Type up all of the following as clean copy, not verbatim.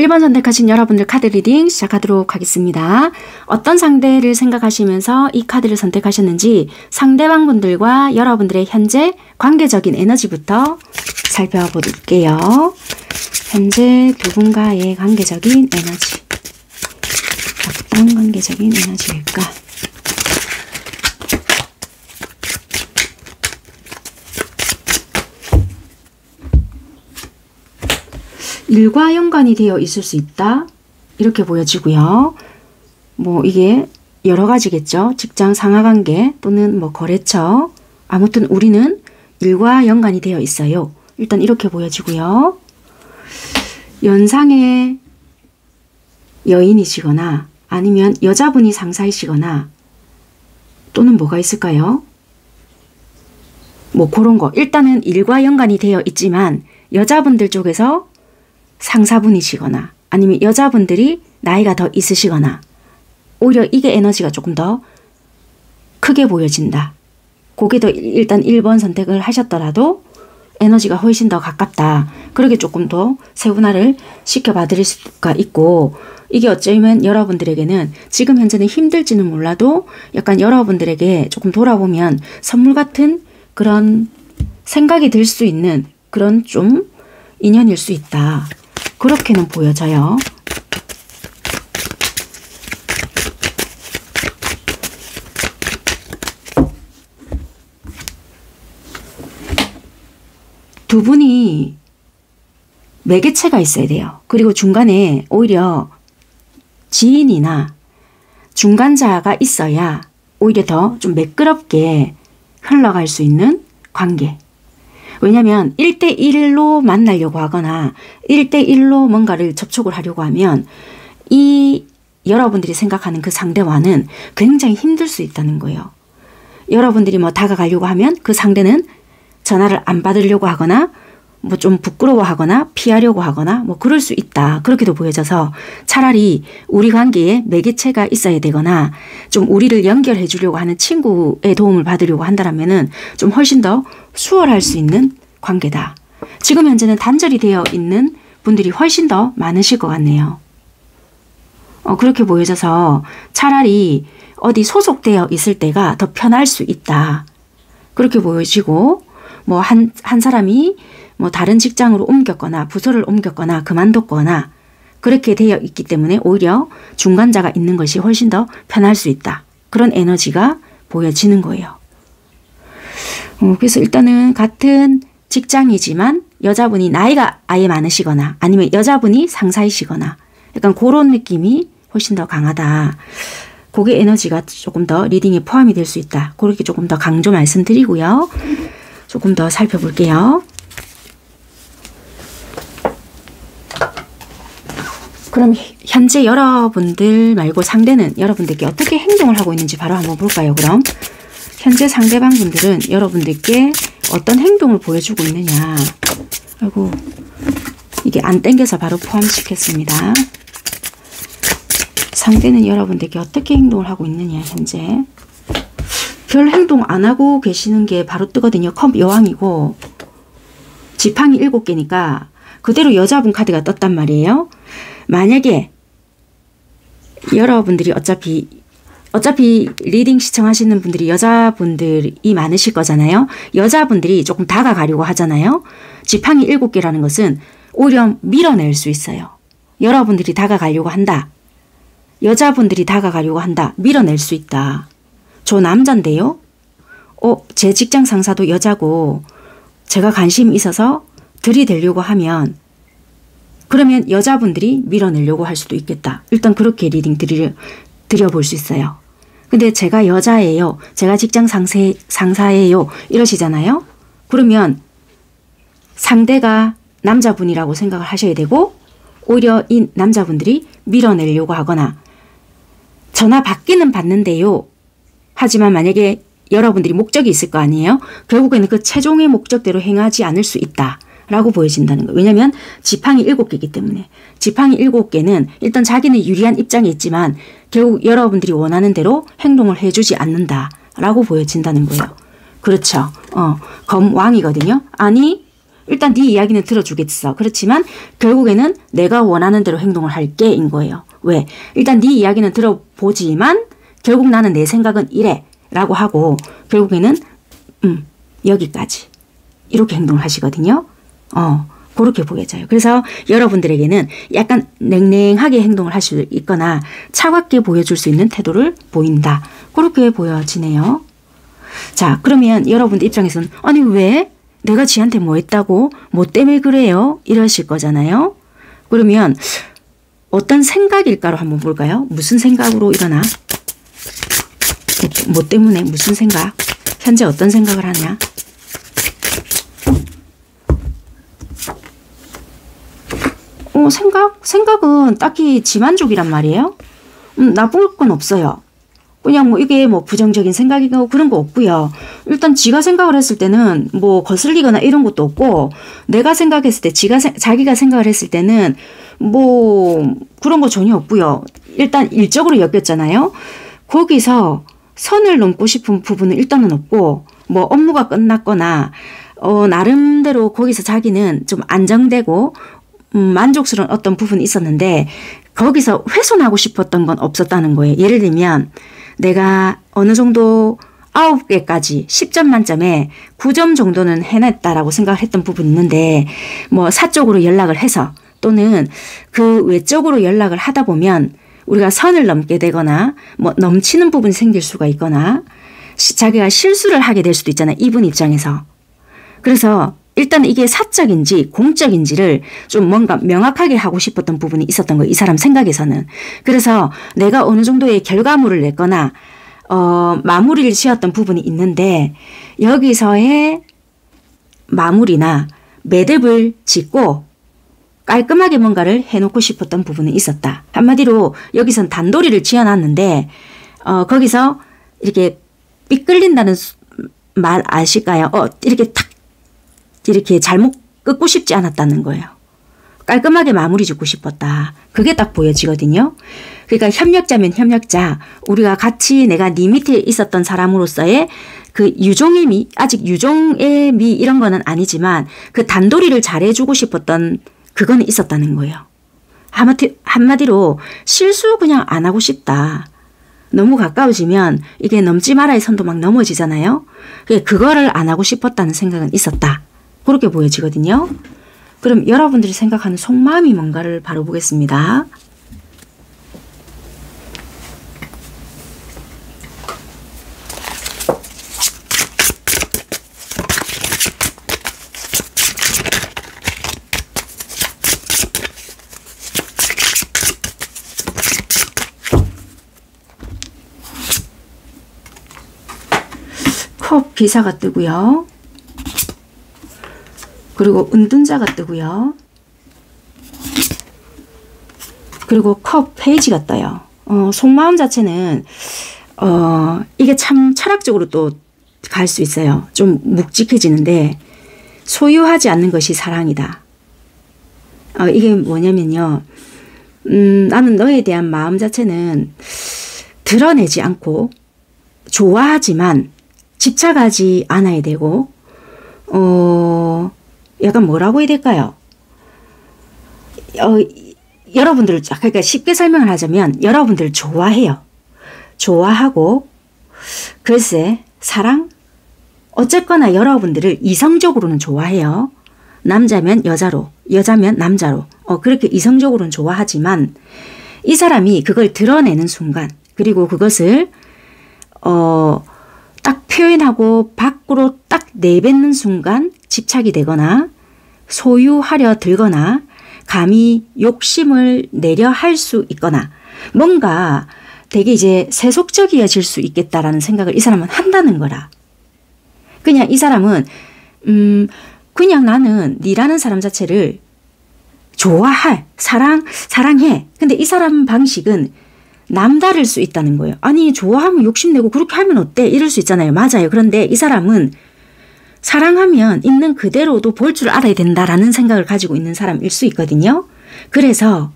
1번 선택하신 여러분들 카드 리딩 시작하도록 하겠습니다. 어떤 상대를 생각하시면서 이 카드를 선택하셨는지 상대방분들과 여러분들의 현재 관계적인 에너지부터 살펴볼게요. 현재 두 분과의 관계적인 에너지. 어떤 관계적인 에너지일까? 일과 연관이 되어 있을 수 있다. 이렇게 보여지고요. 뭐 이게 여러 가지겠죠. 직장 상하관계 또는 뭐 거래처. 아무튼 우리는 일과 연관이 되어 있어요. 일단 이렇게 보여지고요. 연상의 여인이시거나 아니면 여자분이 상사이시거나 또는 뭐가 있을까요? 뭐 그런 거. 일단은 일과 연관이 되어 있지만 여자분들 쪽에서 상사분이시거나 아니면 여자분들이 나이가 더 있으시거나 오히려 이게 에너지가 조금 더 크게 보여진다. 거기도 일단 1번 선택을 하셨더라도 에너지가 훨씬 더 가깝다. 그렇게 조금 더 세분화를 시켜봐 드릴 수가 있고 이게 어쩌면 여러분들에게는 지금 현재는 힘들지는 몰라도 약간 여러분들에게 조금 돌아보면 선물 같은 그런 생각이 들 수 있는 그런 좀 인연일 수 있다. 그렇게는 보여져요. 두 분이 매개체가 있어야 돼요. 그리고 중간에 오히려 지인이나 중간자가 있어야 오히려 더 좀 매끄럽게 흘러갈 수 있는 관계. 왜냐하면 1대1로 만나려고 하거나 1대1로 뭔가를 접촉을 하려고 하면 이 여러분들이 생각하는 그 상대와는 굉장히 힘들 수 있다는 거예요. 여러분들이 뭐 다가가려고 하면 그 상대는 전화를 안 받으려고 하거나 뭐 좀 부끄러워하거나 피하려고 하거나 뭐 그럴 수 있다. 그렇게도 보여져서 차라리 우리 관계에 매개체가 있어야 되거나 좀 우리를 연결해 주려고 하는 친구의 도움을 받으려고 한다면은 좀 훨씬 더 수월할 수 있는 관계다. 지금 현재는 단절이 되어 있는 분들이 훨씬 더 많으실 것 같네요. 그렇게 보여져서 차라리 어디 소속되어 있을 때가 더 편할 수 있다. 그렇게 보여지고 뭐 한 사람이 뭐 다른 직장으로 옮겼거나 부서를 옮겼거나 그만뒀거나 그렇게 되어 있기 때문에 오히려 중간자가 있는 것이 훨씬 더 편할 수 있다. 그런 에너지가 보여지는 거예요. 그래서 일단은 같은 직장이지만 여자분이 나이가 아예 많으시거나 아니면 여자분이 상사이시거나 약간 그런 느낌이 훨씬 더 강하다. 그게 에너지가 조금 더 리딩에 포함이 될 수 있다. 그렇게 조금 더 강조 말씀드리고요. 조금 더 살펴볼게요. 그럼 현재 여러분들 말고 상대는 여러분들께 어떻게 행동을 하고 있는지 바로 한번 볼까요? 그럼 현재 상대방분들은 여러분들께 어떤 행동을 보여주고 있느냐. 아이고 이게 안 땡겨서 바로 포함시켰습니다. 상대는 여러분들께 어떻게 행동을 하고 있느냐. 현재 별 행동 안 하고 계시는 게 바로 뜨거든요. 컵 여왕이고 지팡이 7개니까 그대로 여자분 카드가 떴단 말이에요. 만약에 여러분들이 어차피 리딩 시청하시는 분들이 여자분들이 많으실 거잖아요. 여자분들이 조금 다가가려고 하잖아요. 지팡이 7개라는 것은 오히려 밀어낼 수 있어요. 여러분들이 다가가려고 한다. 여자분들이 다가가려고 한다. 밀어낼 수 있다. 저 남잔데요. 제 직장 상사도 여자고 제가 관심이 있어서 들이대려고 하면 그러면 여자분들이 밀어내려고 할 수도 있겠다. 일단 그렇게 리딩 드려볼 수 있어요. 근데 제가 여자예요. 제가 직장 상사예요. 이러시잖아요. 그러면 상대가 남자분이라고 생각을 하셔야 되고 오히려 이 남자분들이 밀어내려고 하거나 전화 받기는 받는데요. 하지만 만약에 여러분들이 목적이 있을 거 아니에요. 결국에는 그 최종의 목적대로 행하지 않을 수 있다. 라고 보여진다는 거예요. 왜냐하면 지팡이 7개이기 때문에. 지팡이 7개는 일단 자기는 유리한 입장에 있지만 결국 여러분들이 원하는 대로 행동을 해주지 않는다. 라고 보여진다는 거예요. 그렇죠. 검왕이거든요. 아니 일단 네 이야기는 들어주겠어. 그렇지만 결국에는 내가 원하는 대로 행동을 할게 인 거예요. 왜? 일단 네 이야기는 들어보지만 결국 나는 내 생각은 이래 라고 하고 결국에는 여기까지 이렇게 행동을 하시거든요. 그렇게 보여져요. 그래서 여러분들에게는 약간 냉랭하게 행동을 할 수 있거나 차갑게 보여줄 수 있는 태도를 보인다. 그렇게 보여지네요. 자, 그러면 여러분들 입장에서는 아니 왜? 내가 지한테 뭐 했다고? 뭐 때문에 그래요? 이러실 거잖아요. 그러면 어떤 생각일까로 한번 볼까요? 무슨 생각으로 일어나? 뭐 때문에 무슨 생각? 현재 어떤 생각을 하냐? 생각은 딱히 지만족이란 말이에요. 나쁠 건 없어요. 그냥 뭐 이게 뭐 부정적인 생각이고 그런 거 없고요. 일단 지가 생각을 했을 때는 뭐 거슬리거나 이런 것도 없고 내가 생각했을 때 자기가 생각을 했을 때는 뭐 그런 거 전혀 없고요. 일단 일적으로 엮였잖아요. 거기서 선을 넘고 싶은 부분은 일단은 없고 뭐 업무가 끝났거나 나름대로 거기서 자기는 좀 안정되고 만족스러운 어떤 부분이 있었는데 거기서 훼손하고 싶었던 건 없었다는 거예요. 예를 들면 내가 어느 정도 9개까지 10점 만점에 9점 정도는 해냈다라고 생각을 했던 부분이 있는데 뭐 사적으로 연락을 해서 또는 그 외적으로 연락을 하다 보면 우리가 선을 넘게 되거나 뭐 넘치는 부분이 생길 수가 있거나 자기가 실수를 하게 될 수도 있잖아요. 이분 입장에서. 그래서 일단 이게 사적인지 공적인지를 좀 뭔가 명확하게 하고 싶었던 부분이 있었던 거예요. 이 사람 생각에서는. 그래서 내가 어느 정도의 결과물을 냈거나 마무리를 지었던 부분이 있는데 여기서의 마무리나 매듭을 짓고 깔끔하게 뭔가를 해놓고 싶었던 부분이 있었다. 한마디로 여기선 단도리를 지어놨는데 거기서 이렇게 삐끌린다는 말 아실까요? 이렇게 탁 이렇게 잘못 끊고 싶지 않았다는 거예요. 깔끔하게 마무리 짓고 싶었다. 그게 딱 보여지거든요. 그러니까 협력자면 협력자, 우리가 같이 내가 네 밑에 있었던 사람으로서의 그 유종의 미, 아직 유종의 미 이런 거는 아니지만 그 단도리를 잘해주고 싶었던 그건 있었다는 거예요. 한마디로 실수 그냥 안 하고 싶다. 너무 가까워지면 이게 넘지 말아의 선도 막 넘어지잖아요. 그거를 안 하고 싶었다는 생각은 있었다. 그렇게 보여지거든요. 그럼 여러분들이 생각하는 속마음이 뭔가를 바로 보겠습니다. 컵 기사가 뜨고요. 그리고 은둔자가 뜨고요. 그리고 컵 페이지가 떠요. 속마음 자체는 이게 참 철학적으로 또 갈 수 있어요. 좀 묵직해지는데 소유하지 않는 것이 사랑이다. 이게 뭐냐면요. 나는 너에 대한 마음 자체는 드러내지 않고 좋아하지만 집착하지 않아야 되고 약간 뭐라고 해야 될까요? 여러분들 그러니까 쉽게 설명을 하자면 여러분들 좋아해요. 좋아하고 글쎄 사랑? 어쨌거나 여러분들을 이성적으로는 좋아해요. 남자면 여자로, 여자면 남자로 그렇게 이성적으로는 좋아하지만 이 사람이 그걸 드러내는 순간 그리고 그것을 딱 표현하고 밖으로 딱 내뱉는 순간 집착이 되거나 소유하려 들거나 감히 욕심을 내려 할 수 있거나 뭔가 되게 이제 세속적이어질 수 있겠다라는 생각을 이 사람은 한다는 거라. 그냥 이 사람은 그냥 나는 니라는 사람 자체를 좋아할, 사랑해. 근데 이 사람 방식은 남다를 수 있다는 거예요. 아니 좋아하면 욕심내고 그렇게 하면 어때? 이럴 수 있잖아요. 맞아요. 그런데 이 사람은 사랑하면 있는 그대로도 볼 줄 알아야 된다라는 생각을 가지고 있는 사람일 수 있거든요. 그래서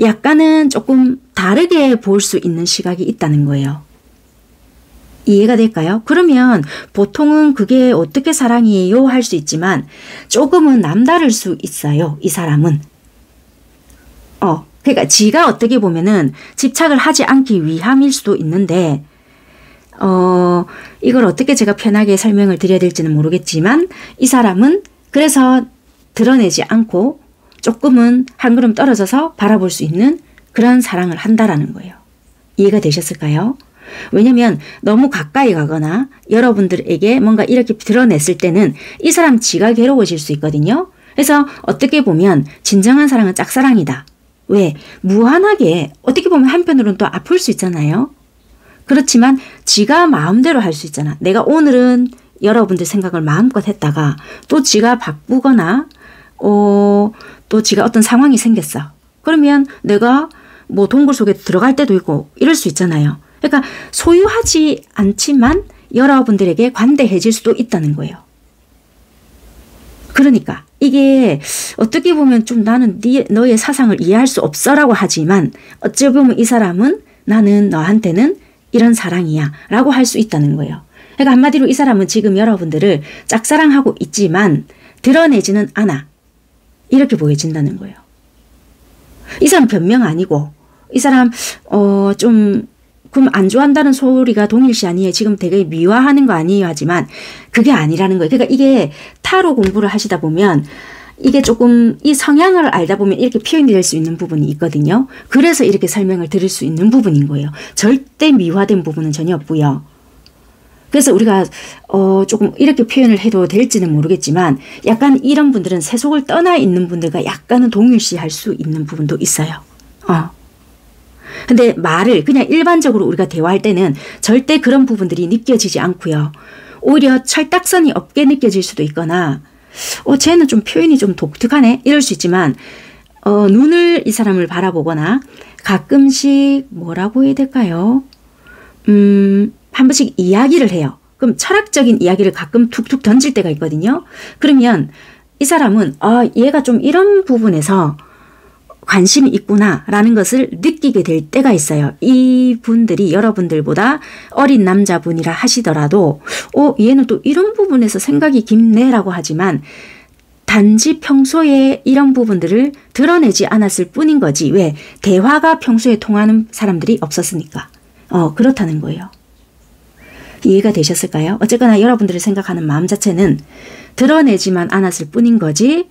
약간은 조금 다르게 볼 수 있는 시각이 있다는 거예요. 이해가 될까요? 그러면 보통은 그게 어떻게 사랑이에요? 할 수 있지만 조금은 남다를 수 있어요. 이 사람은. 그러니까 지가 어떻게 보면은 집착을 하지 않기 위함일 수도 있는데 이걸 어떻게 제가 편하게 설명을 드려야 될지는 모르겠지만 이 사람은 그래서 드러내지 않고 조금은 한 걸음 떨어져서 바라볼 수 있는 그런 사랑을 한다라는 거예요. 이해가 되셨을까요? 왜냐면 너무 가까이 가거나 여러분들에게 뭔가 이렇게 드러냈을 때는 이 사람 지가 괴로워질 수 있거든요. 그래서 어떻게 보면 진정한 사랑은 짝사랑이다. 왜? 무한하게 어떻게 보면 한편으로는 또 아플 수 있잖아요. 그렇지만 지가 마음대로 할 수 있잖아. 내가 오늘은 여러분들 생각을 마음껏 했다가 또 지가 바쁘거나 또 지가 어떤 상황이 생겼어. 그러면 내가 뭐 동굴 속에 들어갈 때도 있고 이럴 수 있잖아요. 그러니까 소유하지 않지만 여러분들에게 관대해질 수도 있다는 거예요. 그러니까 이게 어떻게 보면 좀 나는 너의 사상을 이해할 수 없어라고 하지만 어찌 보면 이 사람은 나는 너한테는 이런 사랑이야 라고 할 수 있다는 거예요. 그러니까 한마디로 이 사람은 지금 여러분들을 짝사랑하고 있지만 드러내지는 않아. 이렇게 보여진다는 거예요. 이 사람 변명 아니고 이 사람 좀 그럼 안 좋아한다는 소리가 동일시 아니에요. 지금 되게 미화하는 거 아니에요. 하지만 그게 아니라는 거예요. 그러니까 이게 타로 공부를 하시다 보면 이게 조금 이 성향을 알다 보면 이렇게 표현이 될 수 있는 부분이 있거든요. 그래서 이렇게 설명을 드릴 수 있는 부분인 거예요. 절대 미화된 부분은 전혀 없고요. 그래서 우리가 조금 이렇게 표현을 해도 될지는 모르겠지만 약간 이런 분들은 세속을 떠나 있는 분들과 약간은 동일시할 수 있는 부분도 있어요. 근데 말을 그냥 일반적으로 우리가 대화할 때는 절대 그런 부분들이 느껴지지 않고요. 오히려 철딱선이 없게 느껴질 수도 있거나 쟤는 좀 표현이 좀 독특하네 이럴 수 있지만 눈을 이 사람을 바라보거나 가끔씩 뭐라고 해야 될까요? 한 번씩 이야기를 해요. 그럼 철학적인 이야기를 가끔 툭툭 던질 때가 있거든요. 그러면 이 사람은 얘가 좀 이런 부분에서 관심이 있구나 라는 것을 느끼게 될 때가 있어요. 이분들이 여러분들보다 어린 남자분이라 하시더라도 얘는 또 이런 부분에서 생각이 깊네 라고 하지만 단지 평소에 이런 부분들을 드러내지 않았을 뿐인 거지. 왜? 대화가 평소에 통하는 사람들이 없었으니까. 그렇다는 거예요. 이해가 되셨을까요? 어쨌거나 여러분들이 생각하는 마음 자체는 드러내지만 않았을 뿐인 거지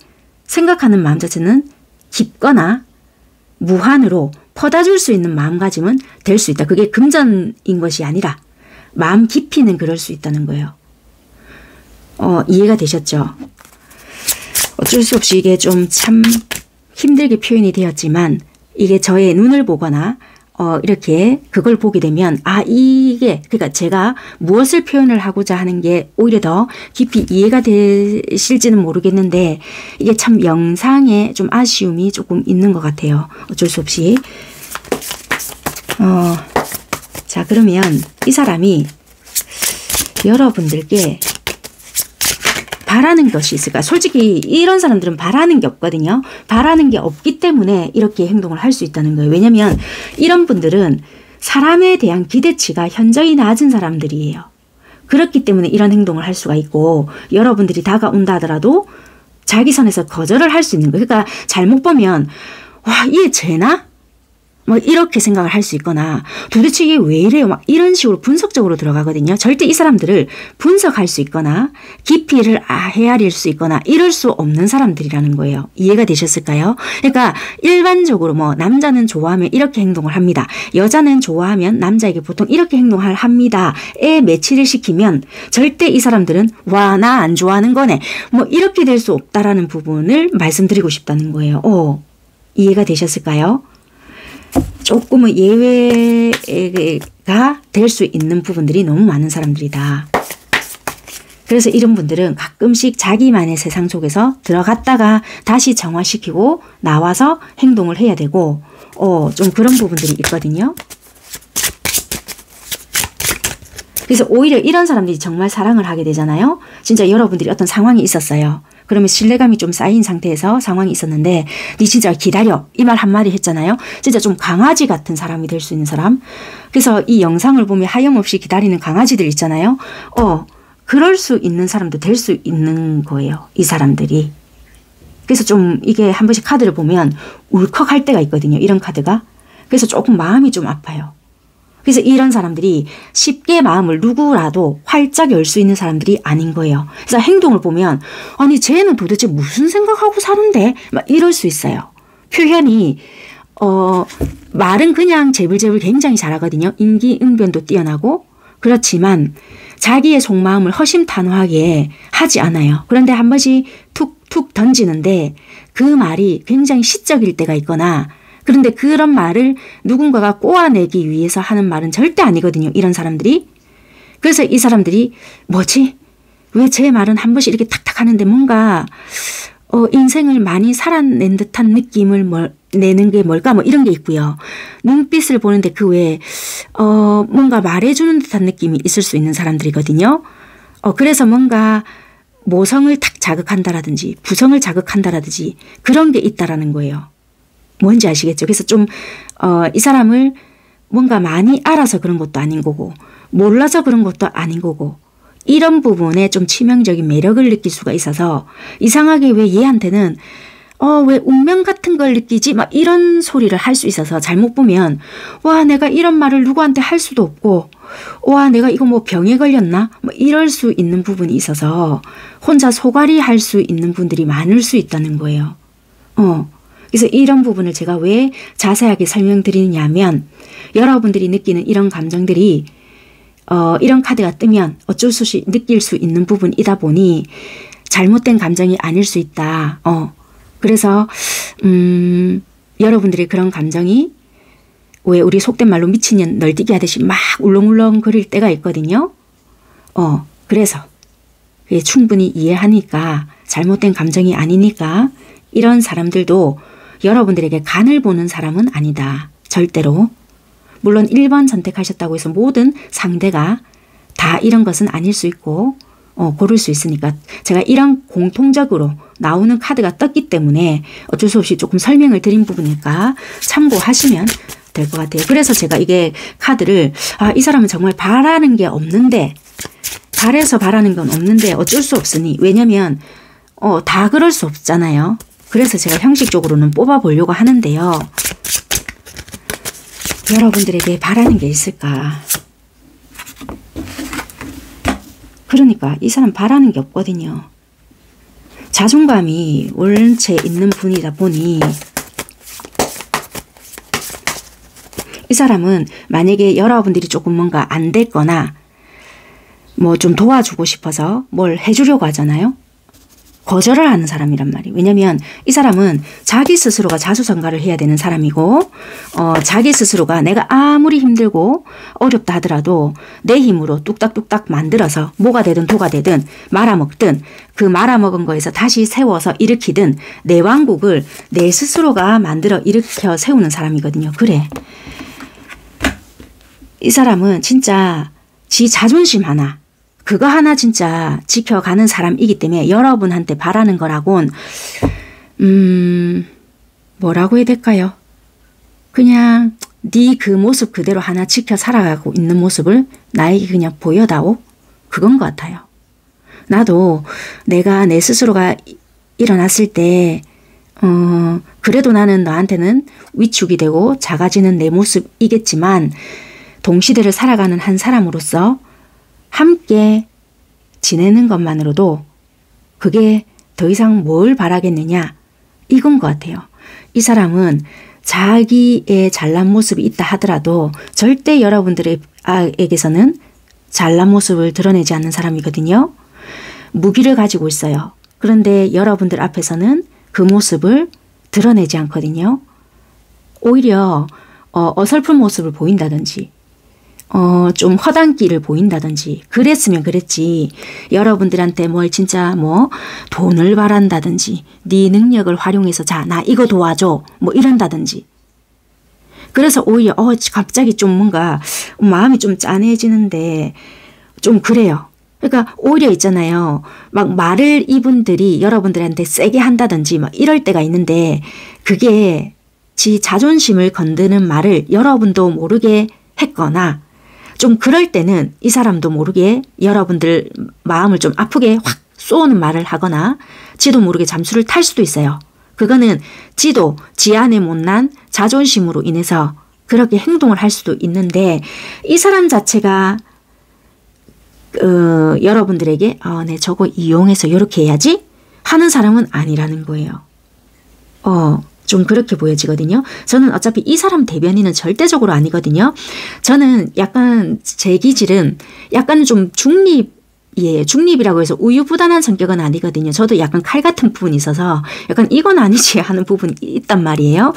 생각하는 마음 자체는 깊거나 무한으로 퍼다줄 수 있는 마음가짐은 될 수 있다. 그게 금전인 것이 아니라 마음 깊이는 그럴 수 있다는 거예요. 이해가 되셨죠? 어쩔 수 없이 이게 좀 참 힘들게 표현이 되었지만 이게 저의 눈을 보거나 이렇게 그걸 보게 되면 이게 그러니까 제가 무엇을 표현을 하고자 하는 게 오히려 더 깊이 이해가 되실지는 모르겠는데 이게 참 영상에 좀 아쉬움이 조금 있는 것 같아요. 어쩔 수 없이. 자 그러면 이 사람이 여러분들께 바라는 것이 있을까? 솔직히 이런 사람들은 바라는 게 없거든요. 바라는 게 없기 때문에 이렇게 행동을 할 수 있다는 거예요. 왜냐하면 이런 분들은 사람에 대한 기대치가 현저히 낮은 사람들이에요. 그렇기 때문에 이런 행동을 할 수가 있고 여러분들이 다가온다 하더라도 자기 선에서 거절을 할 수 있는 거예요. 그러니까 잘못 보면 얘 쟤나? 뭐 이렇게 생각을 할 수 있거나 도대체 이게 왜 이래요? 막 이런 식으로 분석적으로 들어가거든요. 절대 이 사람들을 분석할 수 있거나 깊이를 헤아릴 수 있거나 이럴 수 없는 사람들이라는 거예요. 이해가 되셨을까요? 그러니까 일반적으로 뭐 남자는 좋아하면 이렇게 행동을 합니다. 여자는 좋아하면 남자에게 보통 이렇게 행동을 합니다에 매치를 시키면 절대 이 사람들은 와, 나 안 좋아하는 거네. 뭐 이렇게 될 수 없다라는 부분을 말씀드리고 싶다는 거예요. 이해가 되셨을까요? 조금은 예외가 될 수 있는 부분들이 너무 많은 사람들이다. 그래서 이런 분들은 가끔씩 자기만의 세상 속에서 들어갔다가 다시 정화시키고 나와서 행동을 해야 되고 좀 그런 부분들이 있거든요. 그래서 오히려 이런 사람들이 정말 사랑을 하게 되잖아요. 진짜 여러분들이 어떤 상황이 있었어요. 그러면 신뢰감이 좀 쌓인 상태에서 상황이 있었는데 니 진짜 기다려 이 말 한마디 했잖아요. 진짜 좀 강아지 같은 사람이 될 수 있는 사람. 그래서 이 영상을 보면 하염없이 기다리는 강아지들 있잖아요. 그럴 수 있는 사람도 될 수 있는 거예요. 이 사람들이. 그래서 좀 이게 한 번씩 카드를 보면 울컥할 때가 있거든요. 이런 카드가. 그래서 조금 마음이 좀 아파요. 그래서 이런 사람들이 쉽게 마음을 누구라도 활짝 열 수 있는 사람들이 아닌 거예요. 그래서 행동을 보면 아니 쟤는 도대체 무슨 생각하고 사는데 막 이럴 수 있어요. 표현이 말은 그냥 재불재불 굉장히 잘하거든요. 임기응변도 뛰어나고 그렇지만 자기의 속마음을 허심탄회하게 하지 않아요. 그런데 한 번씩 툭툭 던지는데 그 말이 굉장히 시적일 때가 있거나 그런데 그런 말을 누군가가 꼬아내기 위해서 하는 말은 절대 아니거든요. 이런 사람들이. 그래서 이 사람들이 뭐지? 왜 제 말은 한 번씩 이렇게 탁탁 하는데 뭔가 인생을 많이 살아낸 듯한 느낌을 내는 게 뭘까? 뭐 이런 게 있고요. 눈빛을 보는데 그 외에 뭔가 말해주는 듯한 느낌이 있을 수 있는 사람들이거든요. 그래서 뭔가 모성을 탁 자극한다라든지 부성을 자극한다라든지 그런 게 있다라는 거예요. 뭔지 아시겠죠? 그래서 좀 이 사람을 뭔가 많이 알아서 그런 것도 아닌 거고 몰라서 그런 것도 아닌 거고 이런 부분에 좀 치명적인 매력을 느낄 수가 있어서 이상하게 왜 얘한테는 왜 운명 같은 걸 느끼지? 막 이런 소리를 할 수 있어서 잘못 보면 와 내가 이런 말을 누구한테 할 수도 없고 와 내가 이거 뭐 병에 걸렸나? 뭐 이럴 수 있는 부분이 있어서 혼자 소갈이 할 수 있는 분들이 많을 수 있다는 거예요. 그래서 이런 부분을 제가 왜 자세하게 설명드리느냐 하면 여러분들이 느끼는 이런 감정들이 이런 카드가 뜨면 어쩔 수 없이 느낄 수 있는 부분이다 보니 잘못된 감정이 아닐 수 있다. 그래서 여러분들이 그런 감정이 왜 우리 속된 말로 미친년 널뛰기 하듯이 막 울렁울렁 거릴 때가 있거든요. 그래서 충분히 이해하니까 잘못된 감정이 아니니까 이런 사람들도 여러분들에게 간을 보는 사람은 아니다. 절대로. 물론 1번 선택하셨다고 해서 모든 상대가 다 이런 것은 아닐 수 있고 고를 수 있으니까 제가 이런 공통적으로 나오는 카드가 떴기 때문에 어쩔 수 없이 조금 설명을 드린 부분이니까 참고하시면 될 것 같아요. 그래서 제가 이게 카드를 이 사람은 정말 바라는 게 없는데 바래서 바라는 건 없는데 어쩔 수 없으니 왜냐면 다 그럴 수 없잖아요. 그래서 제가 형식적으로는 뽑아보려고 하는데요. 여러분들에게 바라는 게 있을까? 그러니까 이 사람 바라는 게 없거든요. 자존감이 원체 있는 분이다 보니 이 사람은 만약에 여러분들이 조금 뭔가 안 됐거나 뭐 좀 도와주고 싶어서 뭘 해주려고 하잖아요. 거절을 하는 사람이란 말이에요. 왜냐면 이 사람은 자기 스스로가 자수성가를 해야 되는 사람이고 자기 스스로가 내가 아무리 힘들고 어렵다 하더라도 내 힘으로 뚝딱뚝딱 만들어서 뭐가 되든 도가 되든 말아먹든 그 말아먹은 거에서 다시 세워서 일으키든 내 왕국을 내 스스로가 만들어 일으켜 세우는 사람이거든요. 그래. 이 사람은 진짜 지 자존심 하나 그거 하나 진짜 지켜가는 사람이기 때문에 여러분한테 바라는 거라곤 뭐라고 해야 될까요? 그냥 네 그 모습 그대로 하나 지켜 살아가고 있는 모습을 나에게 그냥 보여다오? 그건 것 같아요. 나도 내가 내 스스로가 일어났을 때 그래도 나는 너한테는 위축이 되고 작아지는 내 모습이겠지만 동시대를 살아가는 한 사람으로서 함께 지내는 것만으로도 그게 더 이상 뭘 바라겠느냐 이건 것 같아요. 이 사람은 자기의 잘난 모습이 있다 하더라도 절대 여러분들에게서는 잘난 모습을 드러내지 않는 사람이거든요. 무기를 가지고 있어요. 그런데 여러분들 앞에서는 그 모습을 드러내지 않거든요. 오히려 어설픈 모습을 보인다든지 좀 허당기를 보인다든지 그랬으면 그랬지 여러분들한테 뭘 진짜 뭐 돈을 바란다든지 네 능력을 활용해서 자 나 이거 도와줘 뭐 이런다든지 그래서 오히려 갑자기 좀 뭔가 마음이 좀 짠해지는데 좀 그래요. 그러니까 오히려 있잖아요. 막 말을 이분들이 여러분들한테 세게 한다든지 막 이럴 때가 있는데 그게 지 자존심을 건드는 말을 여러분도 모르게 했거나 좀 그럴 때는 이 사람도 모르게 여러분들 마음을 좀 아프게 확 쏘는 말을 하거나 지도 모르게 잠수를 탈 수도 있어요. 그거는 지도 지 안에 못난 자존심으로 인해서 그렇게 행동을 할 수도 있는데 이 사람 자체가 여러분들에게 네 저거 이용해서 이렇게 해야지 하는 사람은 아니라는 거예요. 좀 그렇게 보여지거든요. 저는 어차피 이 사람 대변인은 절대적으로 아니거든요. 저는 약간 제 기질은 약간 좀 중립이라고 해서 우유부단한 성격은 아니거든요. 저도 약간 칼 같은 부분이 있어서 약간 이건 아니지 하는 부분이 있단 말이에요.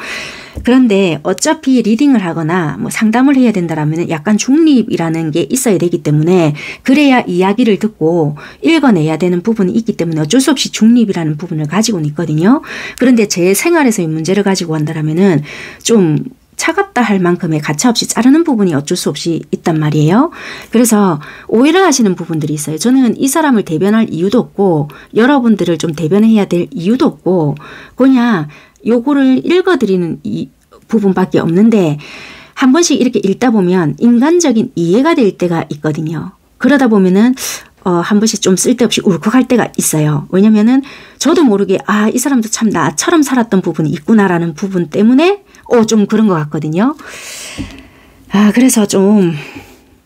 그런데 어차피 리딩을 하거나 뭐 상담을 해야 된다라면 약간 중립이라는 게 있어야 되기 때문에 그래야 이야기를 듣고 읽어내야 되는 부분이 있기 때문에 어쩔 수 없이 중립이라는 부분을 가지고는 있거든요. 그런데 제 생활에서의 문제를 가지고 한다라면은 좀 차갑다 할 만큼의 가차없이 자르는 부분이 어쩔 수 없이 있단 말이에요. 그래서 오해를 하시는 부분들이 있어요. 저는 이 사람을 대변할 이유도 없고 여러분들을 좀 대변해야 될 이유도 없고 그냥 요거를 읽어드리는 이 부분밖에 없는데 한 번씩 이렇게 읽다 보면 인간적인 이해가 될 때가 있거든요. 그러다 보면은 한 번씩 좀 쓸데없이 울컥할 때가 있어요. 왜냐면은 저도 모르게 이 사람도 참 나처럼 살았던 부분이 있구나라는 부분 때문에 좀 그런 것 같거든요. 그래서 좀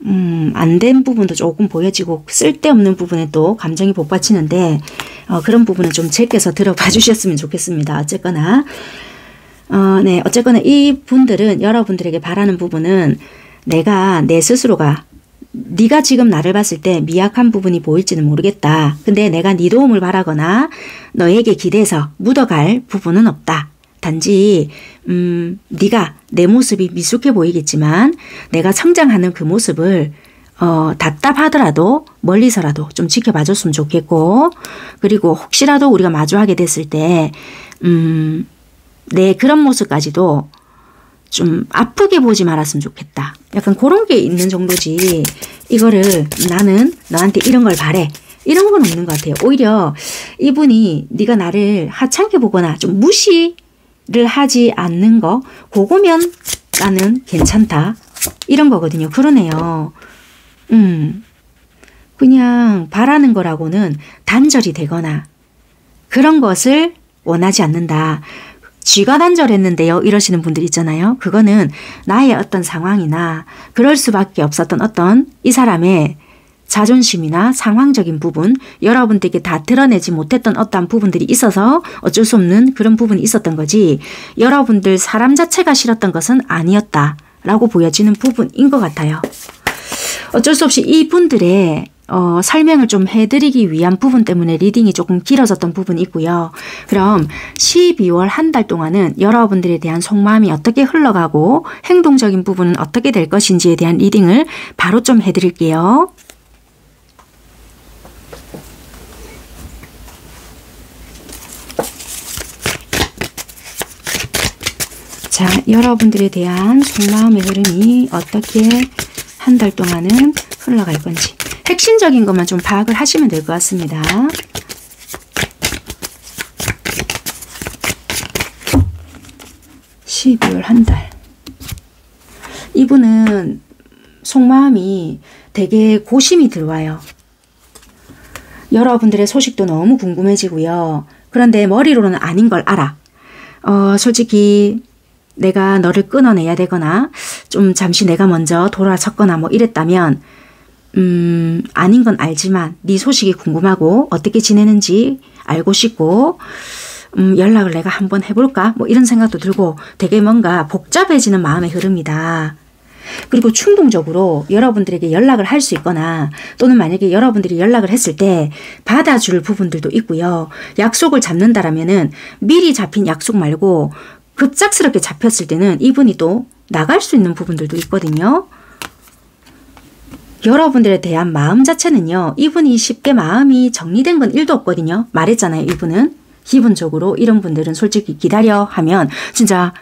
안 된 부분도 조금 보여지고 쓸데없는 부분에 또 감정이 복받치는데 그런 부분은 좀 제껴서 들어봐 주셨으면 좋겠습니다. 어쨌거나 네, 어쨌거나 이 분들은 여러분들에게 바라는 부분은 내가 내 스스로가 네가 지금 나를 봤을 때 미약한 부분이 보일지는 모르겠다. 근데 내가 네 도움을 바라거나 너에게 기대서 묻어갈 부분은 없다. 단지 네가 내 모습이 미숙해 보이겠지만 내가 성장하는 그 모습을 답답하더라도 멀리서라도 좀 지켜봐 줬으면 좋겠고 그리고 혹시라도 우리가 마주하게 됐을 때 내 그런 모습까지도 좀 아프게 보지 말았으면 좋겠다. 약간 그런 게 있는 정도지 이거를 나는 너한테 이런 걸 바래. 이런 건 없는 것 같아요. 오히려 이분이 네가 나를 하찮게 보거나 좀 무시를 하지 않는 거 그거면 나는 괜찮다. 이런 거거든요. 그러네요. 그냥 바라는 거라고는 단절이 되거나 그런 것을 원하지 않는다. 쥐가 단절했는데요. 이러시는 분들 있잖아요. 그거는 나의 어떤 상황이나 그럴 수밖에 없었던 어떤 이 사람의 자존심이나 상황적인 부분, 여러분들에게 다 드러내지 못했던 어떠한 부분들이 있어서 어쩔 수 없는 그런 부분이 있었던 거지 여러분들 사람 자체가 싫었던 것은 아니었다라고 보여지는 부분인 것 같아요. 어쩔 수 없이 이분들의 설명을 좀 해드리기 위한 부분 때문에 리딩이 조금 길어졌던 부분이 있고요. 그럼 12월 한 달 동안은 여러분들에 대한 속마음이 어떻게 흘러가고 행동적인 부분은 어떻게 될 것인지에 대한 리딩을 바로 좀 해드릴게요. 자, 여러분들에 대한 속마음의 흐름이 어떻게 한 달 동안은 흘러갈 건지 핵심적인 것만 좀 파악을 하시면 될 것 같습니다. (12월) 한 달. 이분은 속마음이 되게 고심이 들어와요. 여러분들의 소식도 너무 궁금해지고요. 그런데 머리로는 아닌 걸 알아. 솔직히 내가 너를 끊어내야 되거나 좀 잠시 내가 먼저 돌아섰거나 뭐 이랬다면 아닌 건 알지만 네 소식이 궁금하고 어떻게 지내는지 알고 싶고 연락을 내가 한번 해볼까 뭐 이런 생각도 들고 되게 뭔가 복잡해지는 마음의 흐름이다. 그리고 충동적으로 여러분들에게 연락을 할 수 있거나 또는 만약에 여러분들이 연락을 했을 때 받아줄 부분들도 있고요. 약속을 잡는다라면은 미리 잡힌 약속 말고 급작스럽게 잡혔을 때는 이분이 또 나갈 수 있는 부분들도 있거든요. 여러분들에 대한 마음 자체는요. 이분이 쉽게 마음이 정리된 건 1도 없거든요. 말했잖아요. 이분은 기본적으로 이런 분들은 솔직히 기다려 하면 진짜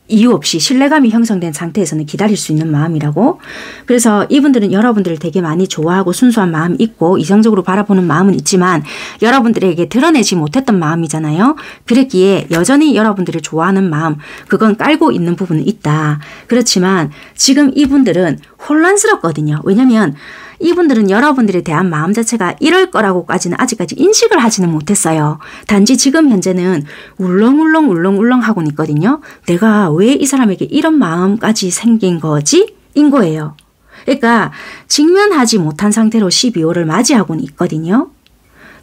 이유 없이 신뢰감이 형성된 상태에서는 기다릴 수 있는 마음이라고. 그래서 이분들은 여러분들을 되게 많이 좋아하고 순수한 마음이 있고 이성적으로 바라보는 마음은 있지만 여러분들에게 드러내지 못했던 마음이잖아요. 그랬기에 여전히 여러분들을 좋아하는 마음, 그건 깔고 있는 부분은 있다. 그렇지만 지금 이분들은 혼란스럽거든요. 왜냐면 이분들은 여러분들에 대한 마음 자체가 이럴 거라고까지는 아직까지 인식을 하지는 못했어요. 단지 지금 현재는 울렁울렁 하고는 있거든요. 내가 왜 이 사람에게 이런 마음까지 생긴 거지? 인 거예요. 그러니까 직면하지 못한 상태로 12월을 맞이하고는 있거든요.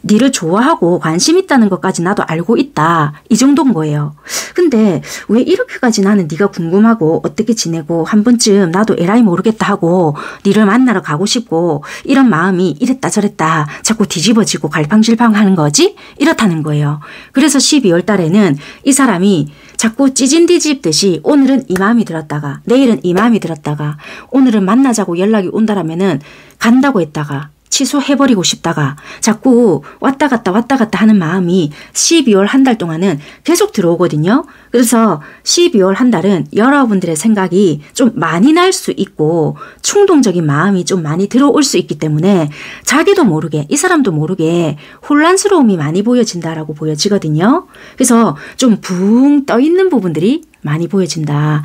니를 좋아하고 관심 있다는 것까지 나도 알고 있다. 이 정도인 거예요. 근데 왜 이렇게까지 나는 네가 궁금하고 어떻게 지내고 한 번쯤 나도 에라이 모르겠다 하고 니를 만나러 가고 싶고 이런 마음이 이랬다 저랬다 자꾸 뒤집어지고 갈팡질팡하는 거지? 이렇다는 거예요. 그래서 12월 달에는 이 사람이 자꾸 찌진 뒤집듯이 오늘은 이 마음이 들었다가 내일은 이 마음이 들었다가 오늘은 만나자고 연락이 온다라면은 간다고 했다가 취소해버리고 싶다가 자꾸 왔다 갔다 하는 마음이 12월 한 달 동안은 계속 들어오거든요. 그래서 12월 한 달은 여러분들의 생각이 좀 많이 날 수 있고 충동적인 마음이 좀 많이 들어올 수 있기 때문에 자기도 모르게 이 사람도 모르게 혼란스러움이 많이 보여진다라고 보여지거든요. 그래서 좀 붕 떠 있는 부분들이 많이 보여진다.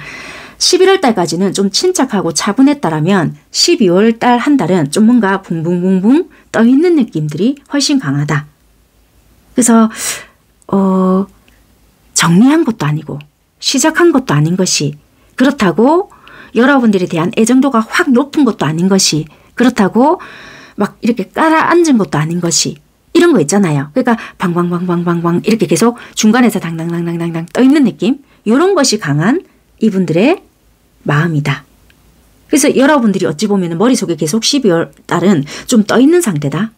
11월 달까지는 좀 침착하고 차분했다라면 12월 달 한 달은 좀 뭔가 붕붕붕붕 떠있는 느낌들이 훨씬 강하다. 그래서 정리한 것도 아니고 시작한 것도 아닌 것이 그렇다고 여러분들에 대한 애정도가 확 높은 것도 아닌 것이 그렇다고 막 이렇게 깔아앉은 것도 아닌 것이 이런 거 있잖아요. 그러니까 방방방방방방 이렇게 계속 중간에서 당당당당당당 떠있는 느낌 이런 것이 강한 이분들의 마음이다. 그래서 여러분들이 어찌 보면 머릿속에 계속 12월 달은 좀 떠있는 상태다.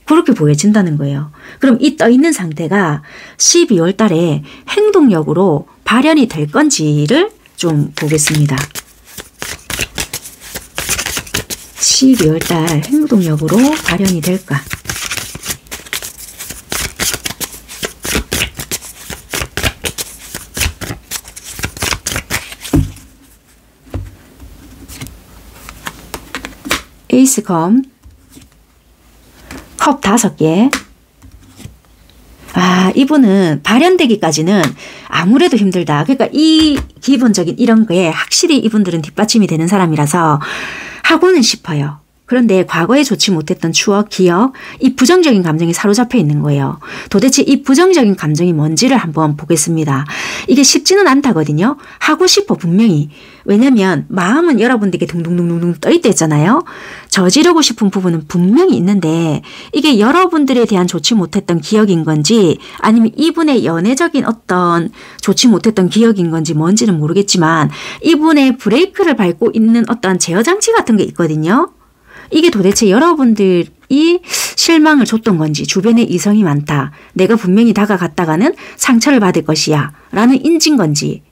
그렇게 보여진다는 거예요. 그럼 이 떠있는 상태가 12월 달에 행동력으로 발현이 될 건지를 좀 보겠습니다. 12월 달 행동력으로 발현이 될까? 에이스 검, 컵 5개. 아, 이분은 발현되기까지는 아무래도 힘들다. 그러니까 이 기본적인 이런 거에 확실히 이분들은 뒷받침이 되는 사람이라서 하고는 싶어요. 그런데 과거에 좋지 못했던 추억, 기억, 이 부정적인 감정이 사로잡혀 있는 거예요. 도대체 이 부정적인 감정이 뭔지를 한번 보겠습니다. 이게 쉽지는 않다거든요. 하고 싶어 분명히. 왜냐면 마음은 여러분들에게 둥둥둥둥 떠있다 했잖아요. 저지르고 싶은 부분은 분명히 있는데 이게 여러분들에 대한 좋지 못했던 기억인 건지 아니면 이분의 연애적인 어떤 좋지 못했던 기억인 건지 뭔지는 모르겠지만 이분의 브레이크를 밟고 있는 어떤 제어장치 같은 게 있거든요. 이게 도대체 여러분들이 실망을 줬던 건지 주변에 이성이 많다. 내가 분명히 다가갔다가는 상처를 받을 것이야. 라는 인지인 건지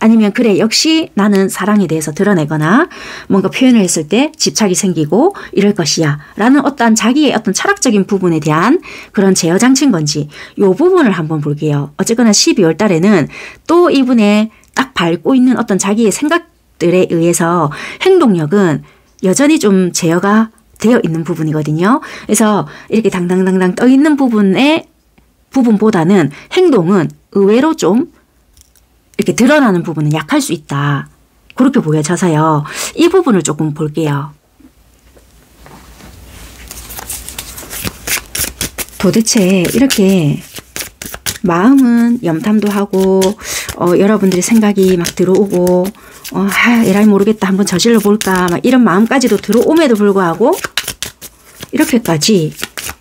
아니면 그래 역시 나는 사랑에 대해서 드러내거나 뭔가 표현을 했을 때 집착이 생기고 이럴 것이야. 라는 어떤 자기의 어떤 철학적인 부분에 대한 그런 제어장치인 건지 이 부분을 한번 볼게요. 어쨌거나 12월 달에는 또 이분의 딱 밟고 있는 어떤 자기의 생각들에 의해서 행동력은 여전히 좀 제어가 되어 있는 부분이거든요. 그래서 이렇게 당당당당 떠 있는 부분보다는 행동은 의외로 좀 이렇게 드러나는 부분은 약할 수 있다. 그렇게 보여져서요. 이 부분을 조금 볼게요. 도대체 이렇게 마음은 염탐도 하고 여러분들의 생각이 막 들어오고 에라이 모르겠다 한번 저질러 볼까 막 이런 마음까지도 들어옴에도 불구하고 이렇게까지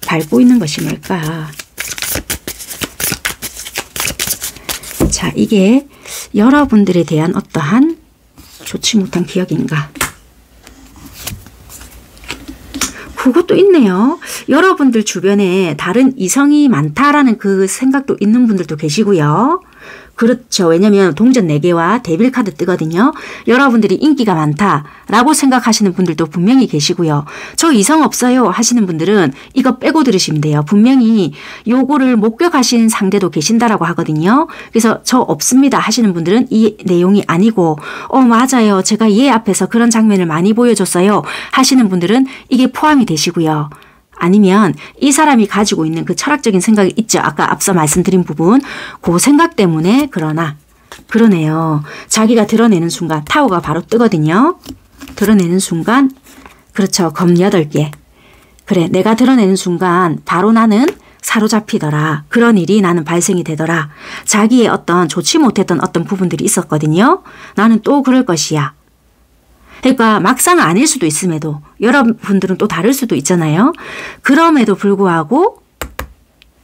밟고 있는 것이 뭘까? 자, 이게 여러분들에 대한 어떠한 좋지 못한 기억인가? 그것도 있네요. 여러분들 주변에 다른 이성이 많다라는 그 생각도 있는 분들도 계시고요. 그렇죠. 왜냐면 동전 4개와 데빌 카드 뜨거든요. 여러분들이 인기가 많다라고 생각하시는 분들도 분명히 계시고요. 저 이성 없어요 하시는 분들은 이거 빼고 들으시면 돼요. 분명히 요거를 목격하신 상대도 계신다라고 하거든요. 그래서 저 없습니다 하시는 분들은 이 내용이 아니고 맞아요. 제가 얘 앞에서 그런 장면을 많이 보여줬어요 하시는 분들은 이게 포함이 되시고요. 아니면 이 사람이 가지고 있는 그 철학적인 생각이 있죠. 아까 앞서 말씀드린 부분. 그 생각 때문에 그러네요. 자기가 드러내는 순간 타워가 바로 뜨거든요. 드러내는 순간 그렇죠. 검 8개. 그래 내가 드러내는 순간 바로 나는 사로잡히더라. 그런 일이 나는 발생이 되더라. 자기의 어떤 좋지 못했던 어떤 부분들이 있었거든요. 나는 또 그럴 것이야. 그러니까 막상 아닐 수도 있음에도 여러분들은 또 다를 수도 있잖아요. 그럼에도 불구하고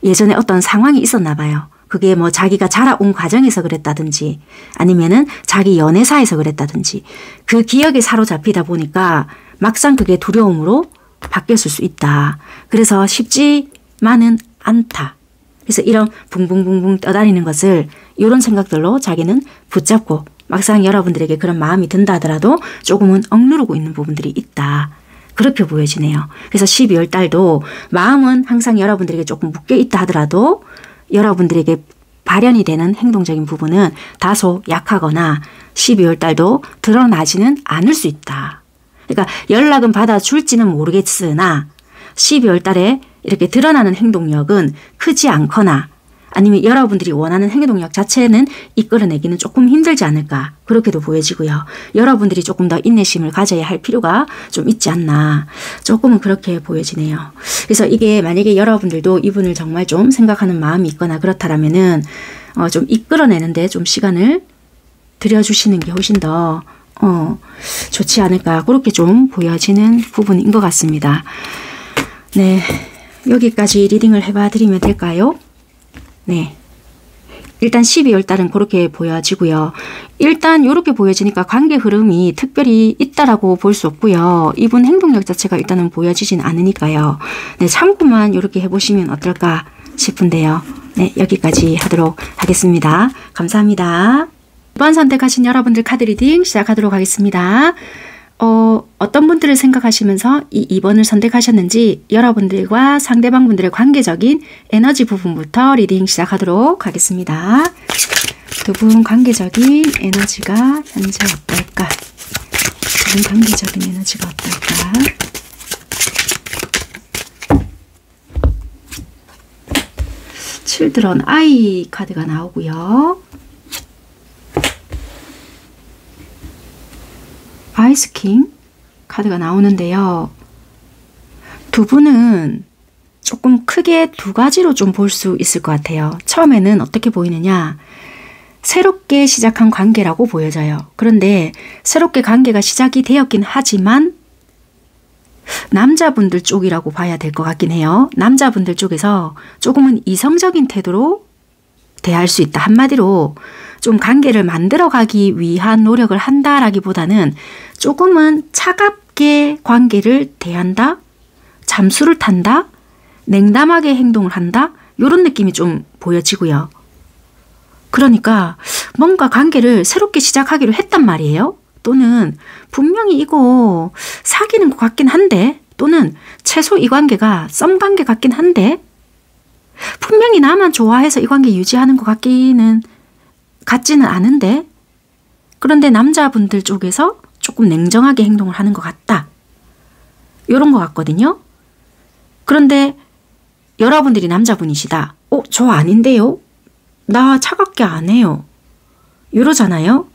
예전에 어떤 상황이 있었나 봐요. 그게 뭐 자기가 자라온 과정에서 그랬다든지 아니면은 자기 연애사에서 그랬다든지 그 기억에 사로잡히다 보니까 막상 그게 두려움으로 바뀌었을 수 있다. 그래서 쉽지만은 않다. 그래서 이런 붕붕붕붕 떠다니는 것을 이런 생각들로 자기는 붙잡고 막상 여러분들에게 그런 마음이 든다 하더라도 조금은 억누르고 있는 부분들이 있다. 그렇게 보여지네요. 그래서 12월 달도 마음은 항상 여러분들에게 조금 묶여 있다 하더라도 여러분들에게 발현이 되는 행동적인 부분은 다소 약하거나 12월 달도 드러나지는 않을 수 있다. 그러니까 연락은 받아줄지는 모르겠으나 12월 달에 이렇게 드러나는 행동력은 크지 않거나 아니면 여러분들이 원하는 행동력 자체는 이끌어내기는 조금 힘들지 않을까 그렇게도 보여지고요. 여러분들이 조금 더 인내심을 가져야 할 필요가 좀 있지 않나 조금은 그렇게 보여지네요. 그래서 이게 만약에 여러분들도 이분을 정말 좀 생각하는 마음이 있거나 그렇다라면은 좀 이끌어내는데 좀 시간을 들여주시는 게 훨씬 더 좋지 않을까 그렇게 좀 보여지는 부분인 것 같습니다. 네, 여기까지 리딩을 해봐 드리면 될까요? 네. 일단 12월 달은 그렇게 보여지고요. 일단 이렇게 보여지니까 관계 흐름이 특별히 있다라고 볼 수 없고요. 이분 행동력 자체가 일단은 보여지진 않으니까요. 네, 참고만 이렇게 해보시면 어떨까 싶은데요. 네, 여기까지 하도록 하겠습니다. 감사합니다. 2번 선택하신 여러분들 카드 리딩 시작하도록 하겠습니다. 어떤 분들을 생각하시면서 이 2번을 선택하셨는지 여러분들과 상대방분들의 관계적인 에너지 부분부터 리딩 시작하도록 하겠습니다. 두 분 관계적인 에너지가 현재 어떨까? 두 분 관계적인 에너지가 어떨까? 칠드런 아이 카드가 나오고요. 아이스킹 카드가 나오는데요. 두 분은 조금 크게 두 가지로 좀 볼 수 있을 것 같아요. 처음에는 어떻게 보이느냐? 새롭게 시작한 관계라고 보여져요. 그런데 새롭게 관계가 시작이 되었긴 하지만 남자분들 쪽이라고 봐야 될 것 같긴 해요. 남자분들 쪽에서 조금은 이성적인 태도로 대할 수 있다. 한마디로 좀 관계를 만들어가기 위한 노력을 한다라기보다는 조금은 차갑게 관계를 대한다, 잠수를 탄다, 냉담하게 행동을 한다 이런 느낌이 좀 보여지고요. 그러니까 뭔가 관계를 새롭게 시작하기로 했단 말이에요. 또는 분명히 이거 사귀는 것 같긴 한데 또는 최소 이 관계가 썸 관계 같긴 한데 분명히 나만 좋아해서 이 관계 유지하는 것 같지는 않은데 그런데 남자분들 쪽에서 조금 냉정하게 행동을 하는 것 같다. 이런 것 같거든요. 그런데 여러분들이 남자분이시다. 저 아닌데요? 나 차갑게 안 해요. 이러잖아요.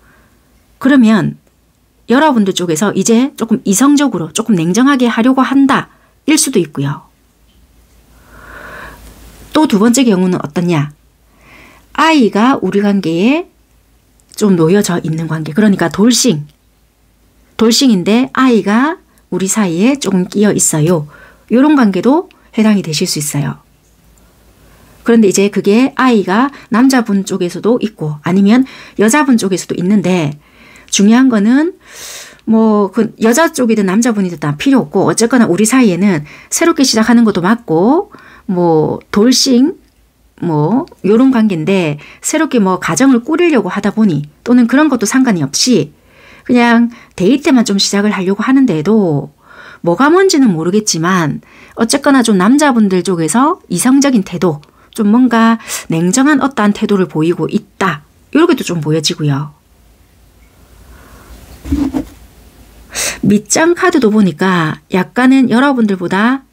그러면 여러분들 쪽에서 이제 조금 이성적으로 조금 냉정하게 하려고 한다. 일 수도 있고요. 또 두 번째 경우는 어떠냐? 아이가 우리 관계에 좀 놓여져 있는 관계. 그러니까 돌싱인데 아이가 우리 사이에 조금 끼어 있어요. 이런 관계도 해당이 되실 수 있어요. 그런데 이제 그게 아이가 남자분 쪽에서도 있고 아니면 여자분 쪽에서도 있는데 중요한 거는 뭐 그 여자 쪽이든 남자분이든 다 필요 없고 어쨌거나 우리 사이에는 새롭게 시작하는 것도 맞고 뭐 돌싱 뭐 요런 관계인데 새롭게 뭐 가정을 꾸리려고 하다 보니 또는 그런 것도 상관이 없이 그냥 데이트만 좀 시작을 하려고 하는데도 뭐가 뭔지는 모르겠지만 어쨌거나 좀 남자분들 쪽에서 이성적인 태도 좀 뭔가 냉정한 어떠한 태도를 보이고 있다. 이렇게도 좀 보여지고요. 밑장 카드도 보니까 약간은 여러분들보다